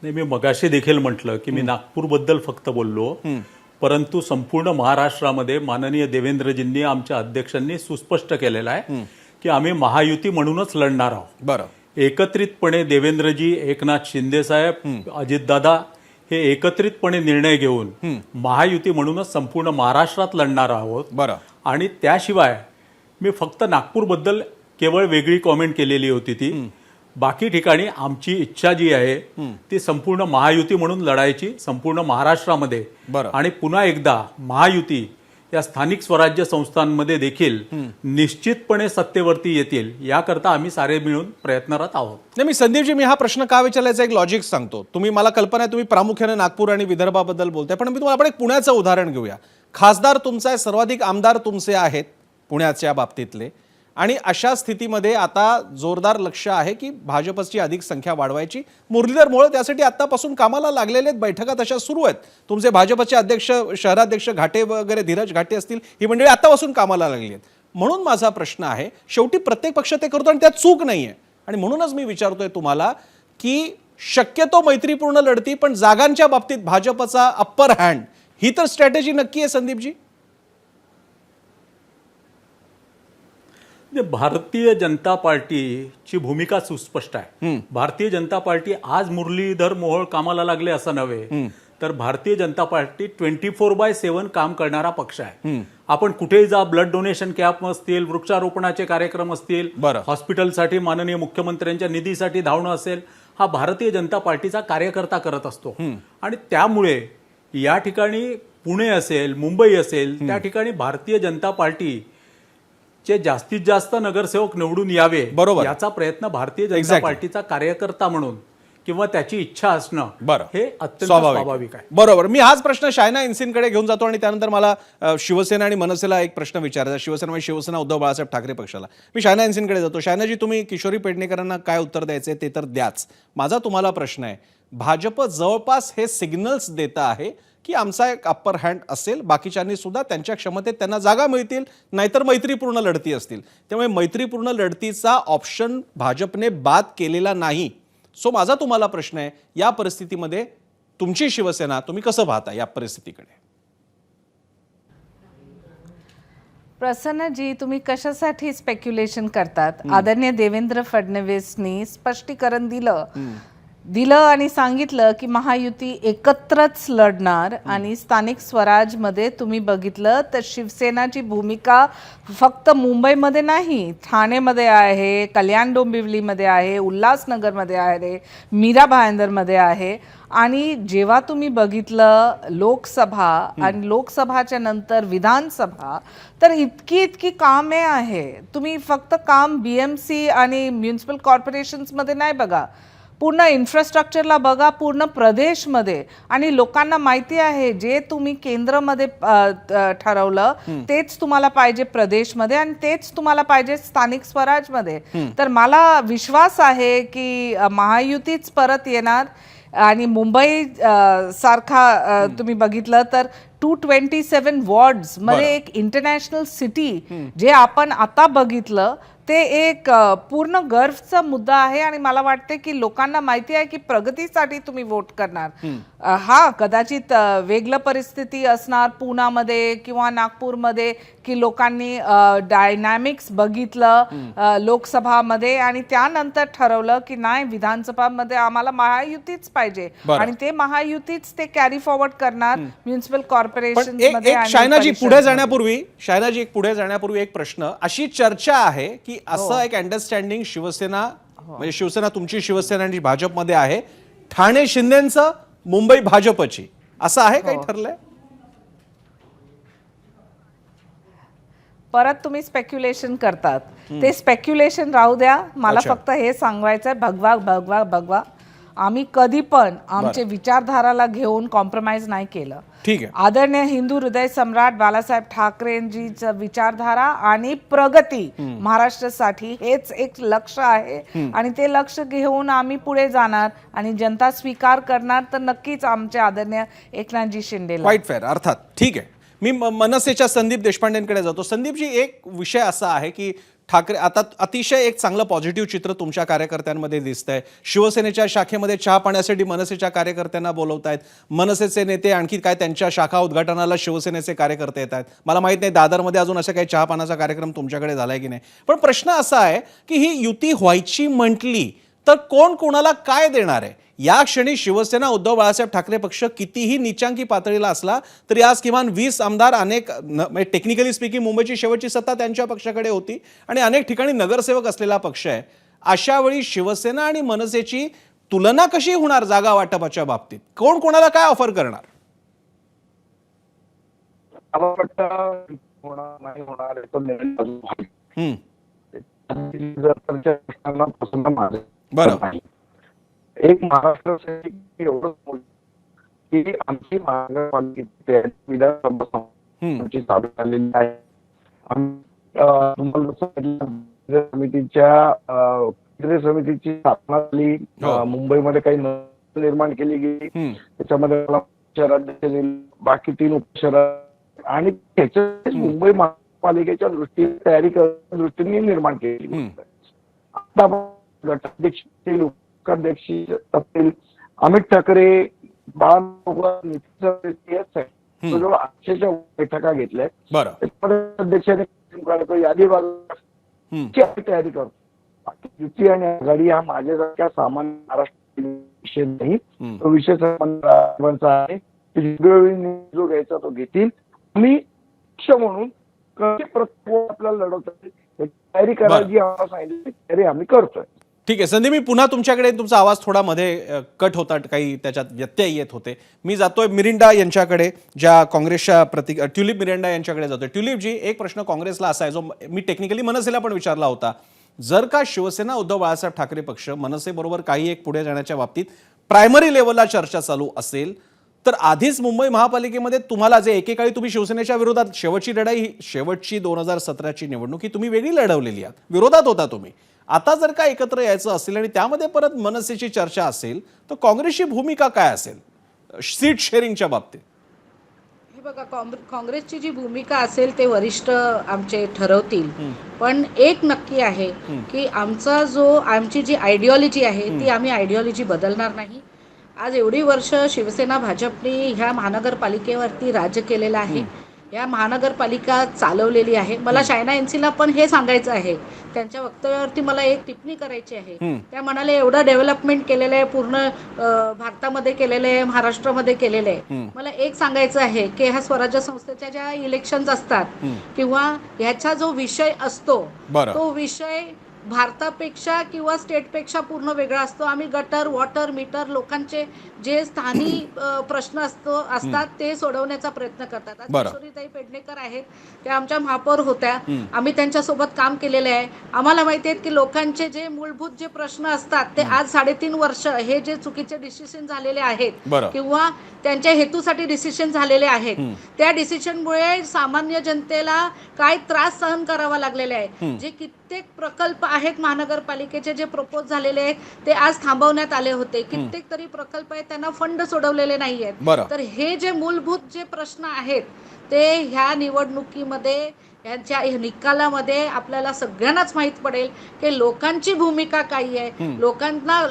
नाही, मी मगाशी देखील म्हटलं की मी नागपूरबद्दल फक्त बोललो, परंतु संपूर्ण महाराष्ट्रामध्ये माननीय देवेंद्रजींनी आमच्या अध्यक्षांनी सुस्पष्ट केलेलं आहे की आम्ही महायुती म्हणूनच लढणार आहोत. बरं, एकत्रितपणे देवेंद्रजी, एकनाथ शिंदे साहेब, अजितदादा हे एकत्रितपणे निर्णय घेऊन महायुती म्हणूनच संपूर्ण महाराष्ट्रात लढणार आहोत. बरं. आणि त्याशिवाय मी फक्त नागपूरबद्दल केवळ वेगळी कॉमेंट केलेली होती ती. बाकी ठिकाणी आमची इच्छा जी आहे ती संपूर्ण महायुती म्हणून लढायची संपूर्ण महाराष्ट्रामध्ये. बरं. आणि पुन्हा एकदा महायुती या स्थानिक स्वराज्य संस्थांमध्ये देखील निश्चितपणे सत्तेवरती येतील याकरता आम्ही सारे मिळून प्रयत्नरत आहोत. नाही, मी संदीपजी, मी हा प्रश्न का विचारल्याचा एक लॉजिक सांगतो. तुम्ही, मला कल्पना आहे तुम्ही प्रामुख्याने नागपूर आणि विदर्भाबद्दल बोलताय, पण मी तुम्हाला आपण एक पुण्याचं उदाहरण घेऊया. खासदार तुमचा आहे, सर्वाधिक आमदार तुमचे आहेत पुण्याच्या बाबतीतले, आणि अशा स्थितीमध्ये आता जोरदार लक्ष आहे की भाजपची अधिक संख्या वाढवायची. मुरलीधर मोहोळ त्यासाठी आतापासून कामाला लागलेले आहेत, बैठका तशा सुरू आहेत. तुमचे भाजपचे अध्यक्ष, शहराध्यक्ष घाटे वगैरे, धीरज घाटे असतील, ही मंडळी आतापासून कामाला लागली आहेत. म्हणून माझा प्रश्न आहे, शेवटी प्रत्येक पक्ष ते करतो आणि त्यात चूक नाहीये, आणि म्हणूनच मी विचारतोय तुम्हाला की शक्यतो मैत्रीपूर्ण लढती, पण जागांच्या बाबतीत भाजपचा अप्पर हँड, ही तर स्ट्रॅटेजी नक्की आहे संदीपजी? भारतीय जनता पार्टीची भूमिका सुस्पष्ट आहे. भारतीय जनता पार्टी आज मुरलीधर मोहोळ कामाला लागले असं नव्हे, तर भारतीय जनता पार्टी 24/7 काम करणारा पक्ष आहे. आपण कुठेही जा, ब्लड डोनेशन कॅम्प असतील, वृक्षारोपणाचे कार्यक्रम असतील, हॉस्पिटलसाठी माननीय मुख्यमंत्र्यांच्या निधीसाठी धावणं असेल, हा भारतीय जनता पार्टीचा कार्यकर्ता करत असतो. आणि त्यामुळे या ठिकाणी पुणे असेल, मुंबई असेल, त्या ठिकाणी भारतीय जनता पार्टी चे जास्तीत जास्त नगरसेवक निवडून यावे, बरोबर, याचा प्रयत्न भारतीय जनता पार्टीचा कार्यकर्ता म्हणून किंवा त्याची इच्छा असणं हे अत्यंत स्वाभाविक आहे. बरोबर. मी हाच प्रश्न शायना इन्सिनकडे घेऊन जातो आणि त्यानंतर मला शिवसेना आणि मनसेला एक प्रश्न विचारायचा. शिवसेना म्हणजे शिवसेना उद्धव बाळासाहेब ठाकरे पक्षाला. मी शायना इन्सिनकडे जातो. शायनाजी, तुम्ही किशोरी पेडणेकरांना काय उत्तर द्यायचे ते तर द्याच. माझा तुम्हाला प्रश्न आहे, भाजप जवळपास हे सिग्नल्स देत आहे की आमचा एक अप्पर हँड असेल, बाकीच्यांनी सुद्धा त्यांच्या क्षमतेत त्यांना जागा मिळतील, नाहीतर मैत्रीपूर्ण लढती असतील. त्यामुळे मैत्रीपूर्ण लढतीचा ऑप्शन भाजपने बाद केलेला नाही. सो माझा तुम्हाला प्रश्न आहे, या परिस्थितीमध्ये तुमची शिवसेना, तुम्ही कसं पाहता या परिस्थितीकडे? प्रसन्नजी, तुम्ही कशासाठी स्पेक्युलेशन करतात? आदरणीय देवेंद्र फडणवीसनी स्पष्टीकरण दिलं आणि सांगितलं की महायुती एकत्रच लढणार. आणि स्थानिक स्वराजमध्ये तुम्ही बघितलं तर शिवसेनाची भूमिका फक्त मुंबईमध्ये नाही, ठाणेमध्ये आहे, कल्याण डोंबिवलीमध्ये आहे, उल्हासनगरमध्ये आहे, मीरा भाईंदरमध्ये आहे. आणि जेव्हा तुम्ही बघितलं लोकसभा आणि लोकसभाच्या नंतर विधानसभा, तर इतकी कामे आहे. तुम्ही फक्त काम BMC आणि म्युनिसिपल कॉर्पोरेशन्समध्ये नाही बघा, पूर्ण इन्फ्रास्ट्रक्चरला बघा, पूर्ण प्रदेशमध्ये. आणि लोकांना माहिती आहे, जे तुम्ही केंद्रामध्ये ठरवलं तेच तुम्हाला पाहिजे प्रदेशमध्ये, आणि तेच तुम्हाला पाहिजे स्थानिक स्वराजमध्ये. तर मला विश्वास आहे की महायुतीच परत येणार. आणि मुंबई सारखा तुम्ही बघितलं तर 227 वॉर्ड्स मध्ये एक इंटरनॅशनल सिटी जे आपण आता बघितलं, ते एक पूर्ण गर्वचा मुद्दा आहे. आणि मला वाटते की लोकांना माहिती आहे की प्रगतीसाठी तुम्ही वोट करणार. हा कदाचित वेगळं परिस्थिती असणार पुण्यामध्ये किंवा नागपूरमध्ये, की लोकांनी डायनॅमिक्स बघितलं लोकसभामध्ये आणि त्यानंतर ठरवलं की नाही, विधानसभामध्ये आम्हाला महायुतीच पाहिजे, आणि ते महायुतीच ते कॅरी फॉरवर्ड करणार म्युनिसिपल कॉर्पोरेशन मध्ये. शायनाजी, पुढे जाण्यापूर्वी एक प्रश्न. अशी चर्चा आहे की असं एक अंडरस्टँडिंग शिवसेना, म्हणजे शिवसेना तुमची शिवसेना आणि भाजपमध्ये आहे, ठाणे शिंदेचं, मुंबई भाजपची, असं आहे काही ठरलंय? परत तुम्ही स्पेक्युलेशन करतात, ते स्पेक्युलेशन राहू द्या. मला फक्त हे सांगायचंय, भगवा आम्ही कधी पण आमचे विचारधाराला घेऊन कॉम्प्रोमाइज नाही केलं. ठीक आहे. आदरणीय हिंदू हृदय सम्राट बाळासाहेब ठाकरेंजीचं विचारधारा आणि प्रगती महाराष्ट्रासाठी हेच एक लक्ष आहे, आणि ते लक्ष घेऊन आम्ही पुढे जाणार आणि जनता स्वीकार करणार तर नक्कीच आमचे आदरणीय एकनाथजी शिंदे. क्वाइट फेअर, अर्थात. ठीक आहे. मी मनसेच्या संदीप देशपांडेंकडे जातो. संदीपजी, एक विषय असा आहे की ठाकरे आता अतिशय एक चांगलं पॉझिटिव्ह चित्र तुमच्या कार्यकर्त्यांमध्ये दिसतंय. शिवसेनेच्या शाखेमध्ये चहा पाण्यासाठी मनसेच्या कार्यकर्त्यांना बोलवतायत. मनसेचे नेते आणखी काय त्यांच्या शाखा उद्घाटनाला शिवसेनेचे कार्यकर्ते येत आहेत. मला माहित नाही दादरमध्ये अजून असा काही चहा पाण्याचा कार्यक्रम तुमच्याकडे झालाय की नाही, पण प्रश्न असा आहे की ही युती व्हायची म्हटली तर कोण कोणाला काय देणार आहे. या क्षणी शिवसेना उद्धव बाळासाहेब ठाकरे पक्ष कितीही निचांकी पातळीला असला तरी आज किमान 20 आमदार, अनेक टेक्निकली स्पीकिंग मुंबईची शेवटची सत्ता त्यांच्या पक्षाकडे होती आणि अनेक ठिकाणी नगरसेवक असलेला पक्ष आहे. अशा वेळी शिवसेना आणि मनसेची तुलना कशी होणार जागा वाटपाच्या बाबतीत? कोण कोणाला काय ऑफर करणार? बरं, एक महाराष्ट्र एवढं की आमची महानगरपालिकेची विधानसभा चालू झालेली आहे. तुम्हाला समितीच्या केंद्रीय समितीची स्थापना झाली. मुंबईमध्ये काही निर्माण केली गेली. त्याच्यामध्ये शहराध्यक्ष, बाकी 3 उपशहर आणि त्याच्या मुंबई महापालिकेच्या दृष्टीने तयारी करण्याच्या दृष्टीने निर्माण केली. आता गटाध्यक्ष अध्यक्ष असतील अमित ठाकरे, जवळ 800च्या बैठका घेतल्या. अध्यक्षाने यादी तयारी करतो. युती आणि आघाडी हा माझ्यासारख्या सामान्य महाराष्ट्र विषय नाही, तो विषय आहे. जो घ्यायचा तो घेतील. मी पक्ष म्हणून कशी आपल्याला लढवता तयारी करायची आम्हाला सांगितली तयारी आम्ही करतोय. ठीक आहे संदीप, मी पुन्हा तुमच्याकडे. तुमचा आवाज थोडा मध्ये कट होता, काही त्याच्यात व्यत्यय येत होते. मी जातोय मिरिंडा यांच्याकडे, ज्या काँग्रेसच्या ट्युलिप मिरिंडा यांच्याकडे जातोय. ट्युलिपजी, एक प्रश्न काँग्रेसला असा आहे जो मी टेक्निकली मनसेला पण विचारला होता. जर का शिवसेना उद्धव बाळासाहेब ठाकरे पक्ष मनसे बरोबर काही एक पुढे जाण्याच्या बाबतीत प्रायमरी लेवलला चर्चा चालू असेल तर आधीच मुंबई महापालिकेमध्ये तुम्हाला जे एकेकाळी तुम्ही शिवसेनेच्या विरोधात शेवटची लढाई, शेवटची 2017ची निवडणूक ही तुम्ही वेगळी लढवलेली आहात, विरोधात होता तुम्ही. आता जर का एकत्र यायचं असेल आणि त्यामध्ये परत मनसेची चर्चा असेल तर काँग्रेसची भूमिका काय असेल सीट शेअरिंगच्या बाबतीत? हे बघा, काँग्रेसची जी भूमिका असेल ते वरिष्ठ आमचे ठरवतील. पण एक नक्की आहे की आमची जी आयडिओलॉजी आहे ती आम्ही आयडिओलॉजी बदलणार नाही. आज एवढी वर्ष शिवसेना भाजपने ह्या महानगरपालिकेवरती राज्य केलेलं आहे, या महानगरपालिका चालवलेली आहे. मला शायना एनसीला पण हे सांगायचं आहे, त्यांच्या वक्तव्यावरती मला एक टिप्पणी करायची आहे. त्या म्हणाले एवढं डेव्हलपमेंट केलेलं आहे, पूर्ण भारतामध्ये केलेलं आहे, महाराष्ट्रामध्ये केलेलं आहे. मला एक सांगायचं आहे की ह्या स्वराज्य संस्थेच्या ज्या इलेक्शन्स असतात किंवा ह्याचा जो विषय असतो तो विषय भारतापेक्षा किंवा स्टेटपेक्षा पूर्ण वेगळा असतो. आम्ही गटर, वॉटर, मीटर, लोकांचे जे स्थानिक प्रश्न असतात ते सोडवण्याचा प्रयत्न करतात. किशोरीताई पेडणेकर आहेत, त्या आमच्या महापौर होत्या, आम्ही त्यांच्यासोबत काम केलेलं आहे. आम्हाला माहिती आहे की लोकांचे जे मूलभूत जे प्रश्न असतात ते आज 3.5 वर्ष हे जे चुकीचे डिसिजन झालेले आहेत किंवा त्यांच्या हेतूसाठी डिसिजन झालेले आहेत, त्या डिसिजनमुळे सामान्य जनतेला काय त्रास सहन करावा लागलेला आहे. जे कित्येक प्रकल्प आहेत महानगरपालिकेचे जे प्रपोज झालेले आहेत ते आज थांबवण्यात आले होते. कित्येक तरी प्रकल्प आहेत त्यांना फंड सोडवलेले नाहीयेत. तर हे जे मूलभूत जे प्रश्न आहेत ते ह्या निवडणुकीमध्ये, यांच्या निकालामध्ये आपल्याला सगळ्यांनाच माहीत पडेल की लोकांची भूमिका काय आहे,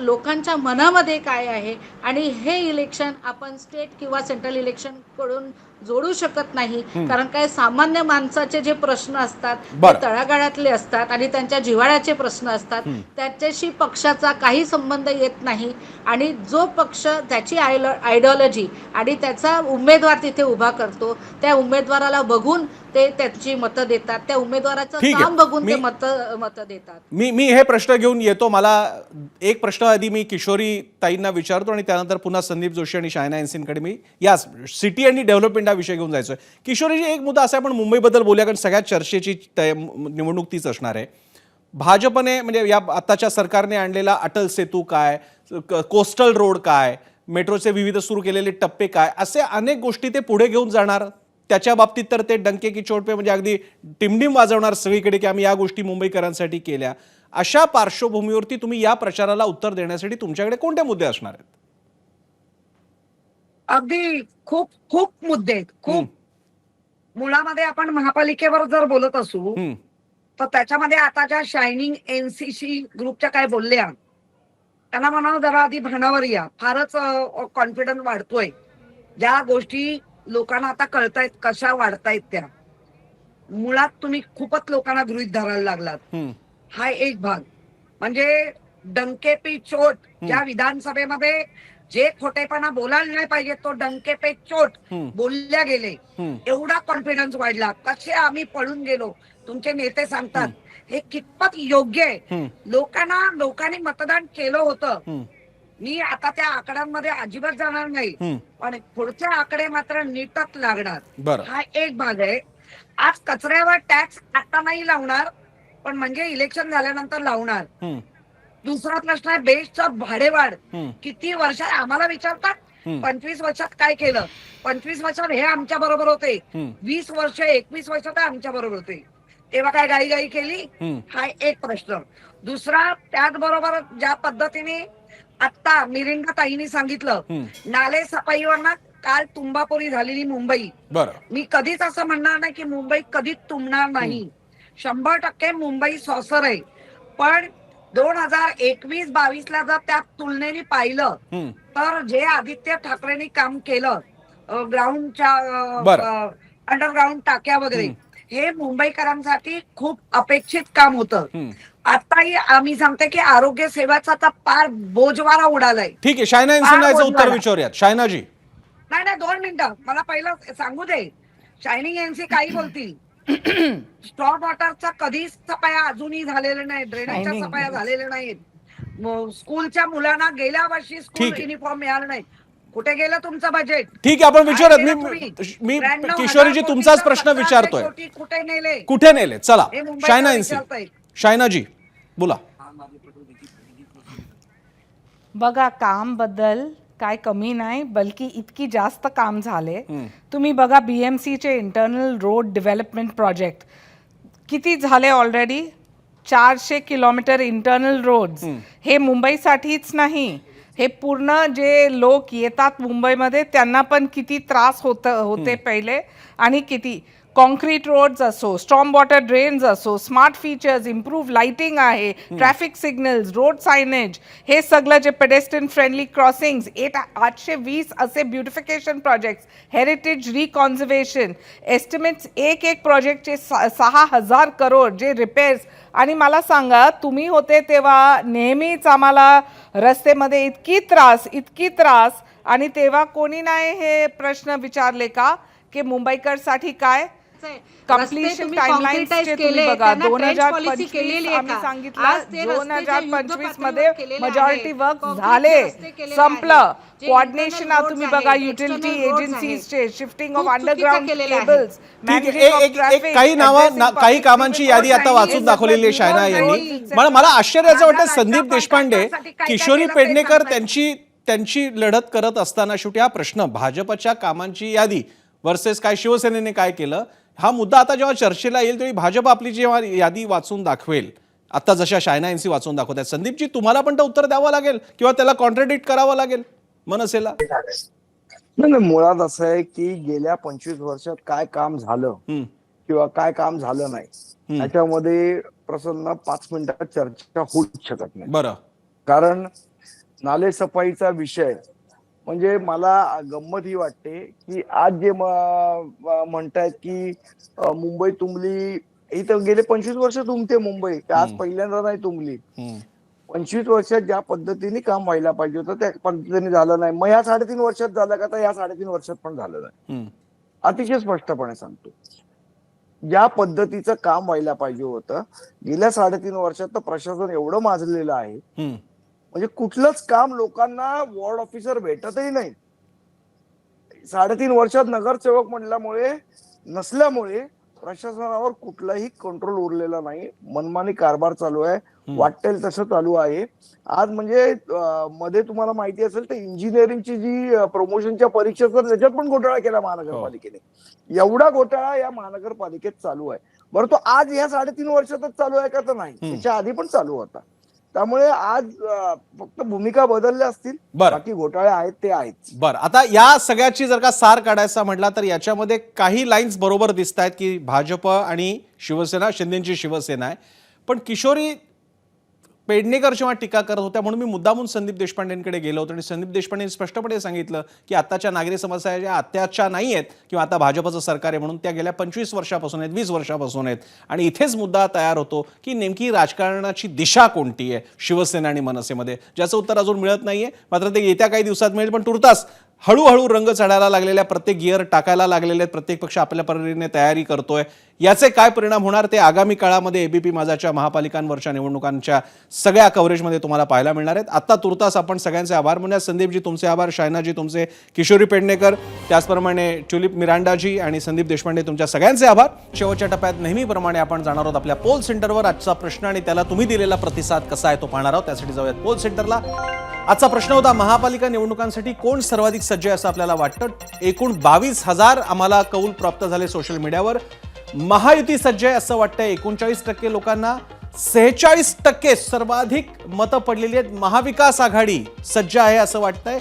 लोकांच्या मनामध्ये काय आहे. आणि हे इलेक्शन आपण स्टेट किंवा सेंट्रल इलेक्शन कडून जोडू शकत नाही. कारण काय, सामान्य माणसाचे जे प्रश्न असतात ते तळागाळातले असतात आणि त्यांच्या जिव्हाळ्याचे प्रश्न असतात, त्याच्याशी पक्षाचा काही संबंध येत नाही. आणि जो पक्ष त्याची आयडिओलॉजी आणि त्याचा उमेदवार तिथे उभा करतो, त्या उमेदवाराला बघून ते त्यांची मतं देतात, त्या उमेदवाराचं काम बघून ते मतं देतात. मी हे प्रश्न घेऊन येतो. मला एक प्रश्न आधी मी किशोरी ताईंना विचारतो आणि त्यानंतर पुन्हा संदीप जोशी आणि शायना एनसींकडे मी या सिटी आणि डेव्हलपमेंट हा विषय घेऊन जायचोय. किशोरीजी, एक मुद्दा असा, आपण मुंबईबद्दल बोलूया कारण सगळ्यात चर्चेची निवडणूक तीच असणार आहे. भाजपने म्हणजे या आताच्या सरकारने आणलेला अटल सेतू काय, कोस्टल रोड काय, मेट्रोचे विविध सुरू केलेले टप्पे काय, असे अनेक गोष्टी ते पुढे घेऊन जाणार. त्याच्या बाबतीत तर ते डंके की चोट पे म्हणजे अगदी टिमटिम वाजवणार सगळीकडे की आम्ही या गोष्टी मुंबईकरांसाठी केल्या. अशा पार्श्वभूमीवरती तुम्ही या प्रचाराला उत्तर देण्यासाठी तुमच्याकडे कोणते मुद्दे असणार आहेत? अगदी खूप खूप मुद्दे आहेत. खूप मुळामध्ये आपण महापालिकेवर जर बोलत असू तर त्याच्यामध्ये आता ज्या शायनिंग एनसीसी ग्रुपच्या काय बोलल्या त्यांना म्हणावं जरा आधी भानावर या, फारच कॉन्फिडन्स वाढतोय. ज्या गोष्टी लोकांना आता कळतायत कशा वाढतायत त्या मुळात तुम्ही खूपच लोकांना गृहीत धरायला लागलात. हा एक भाग. म्हणजे डंके पे चोट, ज्या विधानसभेमध्ये जे खोटेपणा बोलायला नाही पाहिजे तो डंके पे चोट बोलल्या गेले. एवढा कॉन्फिडन्स वाढला. कसे आम्ही पळून गेलो, तुमचे नेते सांगतात. हे कितपत योग्य आहे? लोकांनी मतदान केलं होतं. मी आता त्या आकड्यांमध्ये अजिबात जाणार नाही, पण पुढचे आकडे मात्र नीटच लागणार. हा एक भाग आहे. आज कचऱ्यावर टॅक्स आता नाही लावणार, पण म्हणजे इलेक्शन झाल्यानंतर लावणार. दुसरा प्रश्न आहे बेस्टचं भाडेवाढ. किती वर्षात आम्हाला विचारतात 25 वर्षात काय केलं? 25 वर्षात हे आमच्या बरोबर होते, 20 वर्ष 21 वर्षात आमच्या बरोबर होते, तेव्हा काय गाई केली? हा एक प्रश्न. दुसरा, त्याचबरोबर ज्या पद्धतीने आता मिरिंडा ताईंनी सांगितलं, नाले सफाईवर काल तुंबापुरी झालेली मुंबई. मी कधीच असं म्हणणार नाही की मुंबई कधीच तुंबणार नाही. 100% मुंबई सॉसर आहे. पण 2021-22 ला जर त्या तुलनेने पाहिलं तर जे आदित्य ठाकरेंनी काम केलं ग्राउंडच्या अंडरग्राऊंड टाक्या वगैरे, हे मुंबईकरांसाठी खूप अपेक्षित काम होतं. आताही आम्ही सांगते की आरोग्य सेवाचा तर पार बोजवारा उडालाय. ठीक आहे, शायना यांना याचं उत्तर विचारूयात. शायनाजी. नाही 2 मिनिटं मला पहिलं सांगू दे. शायनिंग एनसी काही बोलतील. स्टॉप वॉटरचा कधीच सफाया अजूनही झालेल्या नाही, ड्रेनेजच्या सफाया झालेल्या नाहीत. स्कूलच्या मुलांना गेल्या वर्षी स्कूल युनिफॉर्म मिळाला नाही. कुठे गेलं तुमचं बजेट? ठीक आहे, आपण विचारूयात. मी किशोरीजी तुमचाच प्रश्न विचारतोय. कुठे नेले? चला शायना एनसी. शायनाजी बोला. बघा, काम बद्दल काय कमी नाही, बल्कि इतकी जास्त काम झाले. तुम्ही बघा BMCचे इंटरनल रोड डेव्हलपमेंट प्रोजेक्ट किती झाले ऑलरेडी. 400 kilometre internal roads. हे मुंबईसाठीच नाही, हे पूर्ण जे लोक येतात मुंबईमध्ये त्यांना पण किती त्रास होते पहिले. आणि किती कॉन्क्रीट रोड्स असो, स्टॉर्म वॉटर ड्रेन्स असो, स्मार्ट फीचर्स, इम्प्रूव्ह लाइटिंग आहे, ट्रॅफिक सिग्नल्स, रोड सायनेज, हे सगळं जे पेडेस्ट्रियन फ्रेंडली क्रॉसिंग्स, 820 असे ब्युटिफिकेशन प्रोजेक्ट्स, हेरिटेज रिकॉन्झर्वेशन, एस्टिमेट्स एक प्रोजेक्टचे 6,000 करोड, जे रिपेअर्स. आणि मला सांगा, तुम्ही होते तेव्हा नेहमीच आम्हाला रस्त्यामध्ये इतकी त्रास आणि तेव्हा कोणी नाही हे प्रश्न विचारले का की मुंबईकरसाठी काय कंप्लीशन टाइमलाइन्स चे तुम्ही बघा. 2025 आम्ही सांगितलं 2025 मध्ये मेजॉरिटी वर्क झाले, संपलं. कोऑर्डिनेशन तुम्ही बघा, युटिलिटी एजन्सीजचे, शिफ्टिंग ऑफ अंडरग्राउंड केबल्स, काही कामांची यादी आता वाचून दाखवलेली आहे शायना यांनी. मला आश्चर्याचं वाटतं, संदीप देशपांडे, किशोरी पेडणेकर त्यांची लढत करत असताना शेवटी हा प्रश्न भाजपच्या कामांची यादी वर्सेस काय शिवसेनेने काय केलं, हा मुद्दा आता जेव्हा चर्चेला येईल तेव्हा भाजप आपली जेव्हा यादी वाचून दाखवेल, आता जशा शायना एनसी वाचून दाखवतात, संदीपजी तुम्हाला पण तर उत्तर द्यावं लागेल किंवा त्याला कॉन्ट्राडिक्ट करावं लागेल मनसेला. नाही, मुळात असं आहे की गेल्या 25 वर्षात काय काम झालं किंवा काय काम झालं नाही याच्यामध्ये प्रसन्न 5 मिनिटात चर्चा होऊच शकत नाही. बरं, कारण नाले सफाईचा विषय म्हणजे मला गंमत ही वाटते की आज जे म्हणतायत की मुंबई तुंबली, इथं गेले 25 वर्ष तुंबते मुंबई, आज पहिल्यांदा नाही तुंबली. 25 वर्षात ज्या पद्धतीने काम व्हायला पाहिजे होतं त्या पद्धतीने झालं नाही. मग या 3.5 वर्षात झालं का? तर या 3.5 वर्षात पण झालं नाही. अतिशय स्पष्टपणे सांगतो, ज्या पद्धतीचं काम व्हायला पाहिजे होतं गेल्या 3.5 वर्षात तर प्रशासन एवढं माजलेलं आहे म्हणजे कुठलंच काम लोकांना वॉर्ड ऑफिसर भेटतही नाही. 3.5 वर्षात नगरसेवक नसल्यामुळे प्रशासनावर कुठलाही कंट्रोल उरलेला नाही. मनमानी कारभार चालू आहे, वाटेल तसं चालू आहे. आज म्हणजे मध्ये तुम्हाला माहिती असेल तर इंजिनिअरिंगची जी प्रमोशनच्या परीक्षा तर त्याच्यात पण घोटाळा केला महानगरपालिकेने. एवढा घोटाळा या महानगरपालिकेत चालू आहे. बरं, तो आज या 3.5 वर्षातच चालू आहे का? तर नाही, त्याच्या आधी पण चालू होता. त्यामुळे आज फक्त भूमिका बदलल्या असतील, बाकी घोटाळे आहेत ते आहेत. बरं, आता या सगळ्याची जर का सार काढायचा म्हटला तर याच्यामध्ये काही लाईन्स बरोबर दिसत आहेत की भाजप आणि शिवसेना, शिंदेची शिवसेना आहे, पण किशोरी पेडणेकर जेव्हा टीका करत होत्या म्हणून मी मुद्दामून संदीप देशपांडेंकडे गेलो होतो आणि संदीप देशपांडेंनी स्पष्टपणे सांगितलं की आत्ताच्या नागरी समस्या ज्या आत्ताच्या नाही आहेत किंवा आता भाजपचं सरकार आहे म्हणून त्या गेल्या 25 वर्षापासून आहेत, 20 वर्षापासून आहेत. आणि इथेच मुद्दा तयार होतो की नेमकी राजकारणाची दिशा कोणती आहे शिवसेना आणि मनसेमध्ये, ज्याचं उत्तर अजून मिळत नाहीये. मात्र ते येत्या काही दिवसात मिळेल. पण तुर्तास हळूहळू रंग चढायला लागलेल्या, प्रत्येक गिअर टाकायला लागलेले आहेत, प्रत्येक पक्ष आपल्या परीने तयारी करतोय. याचे काय परिणाम होणार ते आगामी काळामध्ये एबीपी माझाच्या महापालिकांवरच्या निवडणुकांच्या सगळ्या कव्हरेजमध्ये तुम्हाला पाहायला मिळणार आहेत. आता तुर्तास आपण सगळ्यांचे आभार म्हणूया. संदीपजी तुमचे आभार, शायनाजी तुमचे, किशोरी पेडणेकर, त्याचप्रमाणे ट्युलिप मिरांडाजी आणि संदीप देशपांडे तुमच्या सगळ्यांचे आभार. शेवटच्या टप्प्यात नेहमीप्रमाणे आपण जाणार आहोत आपल्या पोल सेंटरवर. आजचा प्रश्न आणि त्याला तुम्ही दिलेला प्रतिसाद कसा आहे तो पाहणार आहोत. त्यासाठी जाऊयात पोल सेंटरला. आजचा प्रश्न होता, महापालिका निवडणुकांसाठी कोण सर्वाधिक सज्ज आहे असं आपल्याला वाटतं? एकूण 22,000 आम्हाला कौल प्राप्त झाले सोशल मीडियावर. महायुती सज्ज आहे असं वाटतंय 39% लोकांना. 46% सर्वाधिक मतं पडलेली आहेत. महाविकास आघाडी सज्ज आहे असं वाटतंय.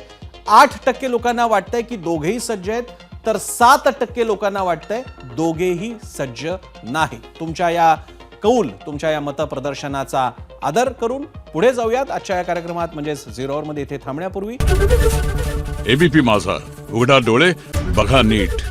8% लोकांना वाटतंय की दोघेही सज्ज आहेत, तर 7% लोकांना वाटतंय दोघेही सज्ज नाही. तुमच्या या कौल, तुमच्या या मतप्रदर्शनाचा आदर करून पुढे जाऊयात आजच्या या कार्यक्रमात, म्हणजेच 0 Hour मध्ये इथे थांबण्यापूर्वी. एबीपी माझा, उघडा डोळे बघा नीट.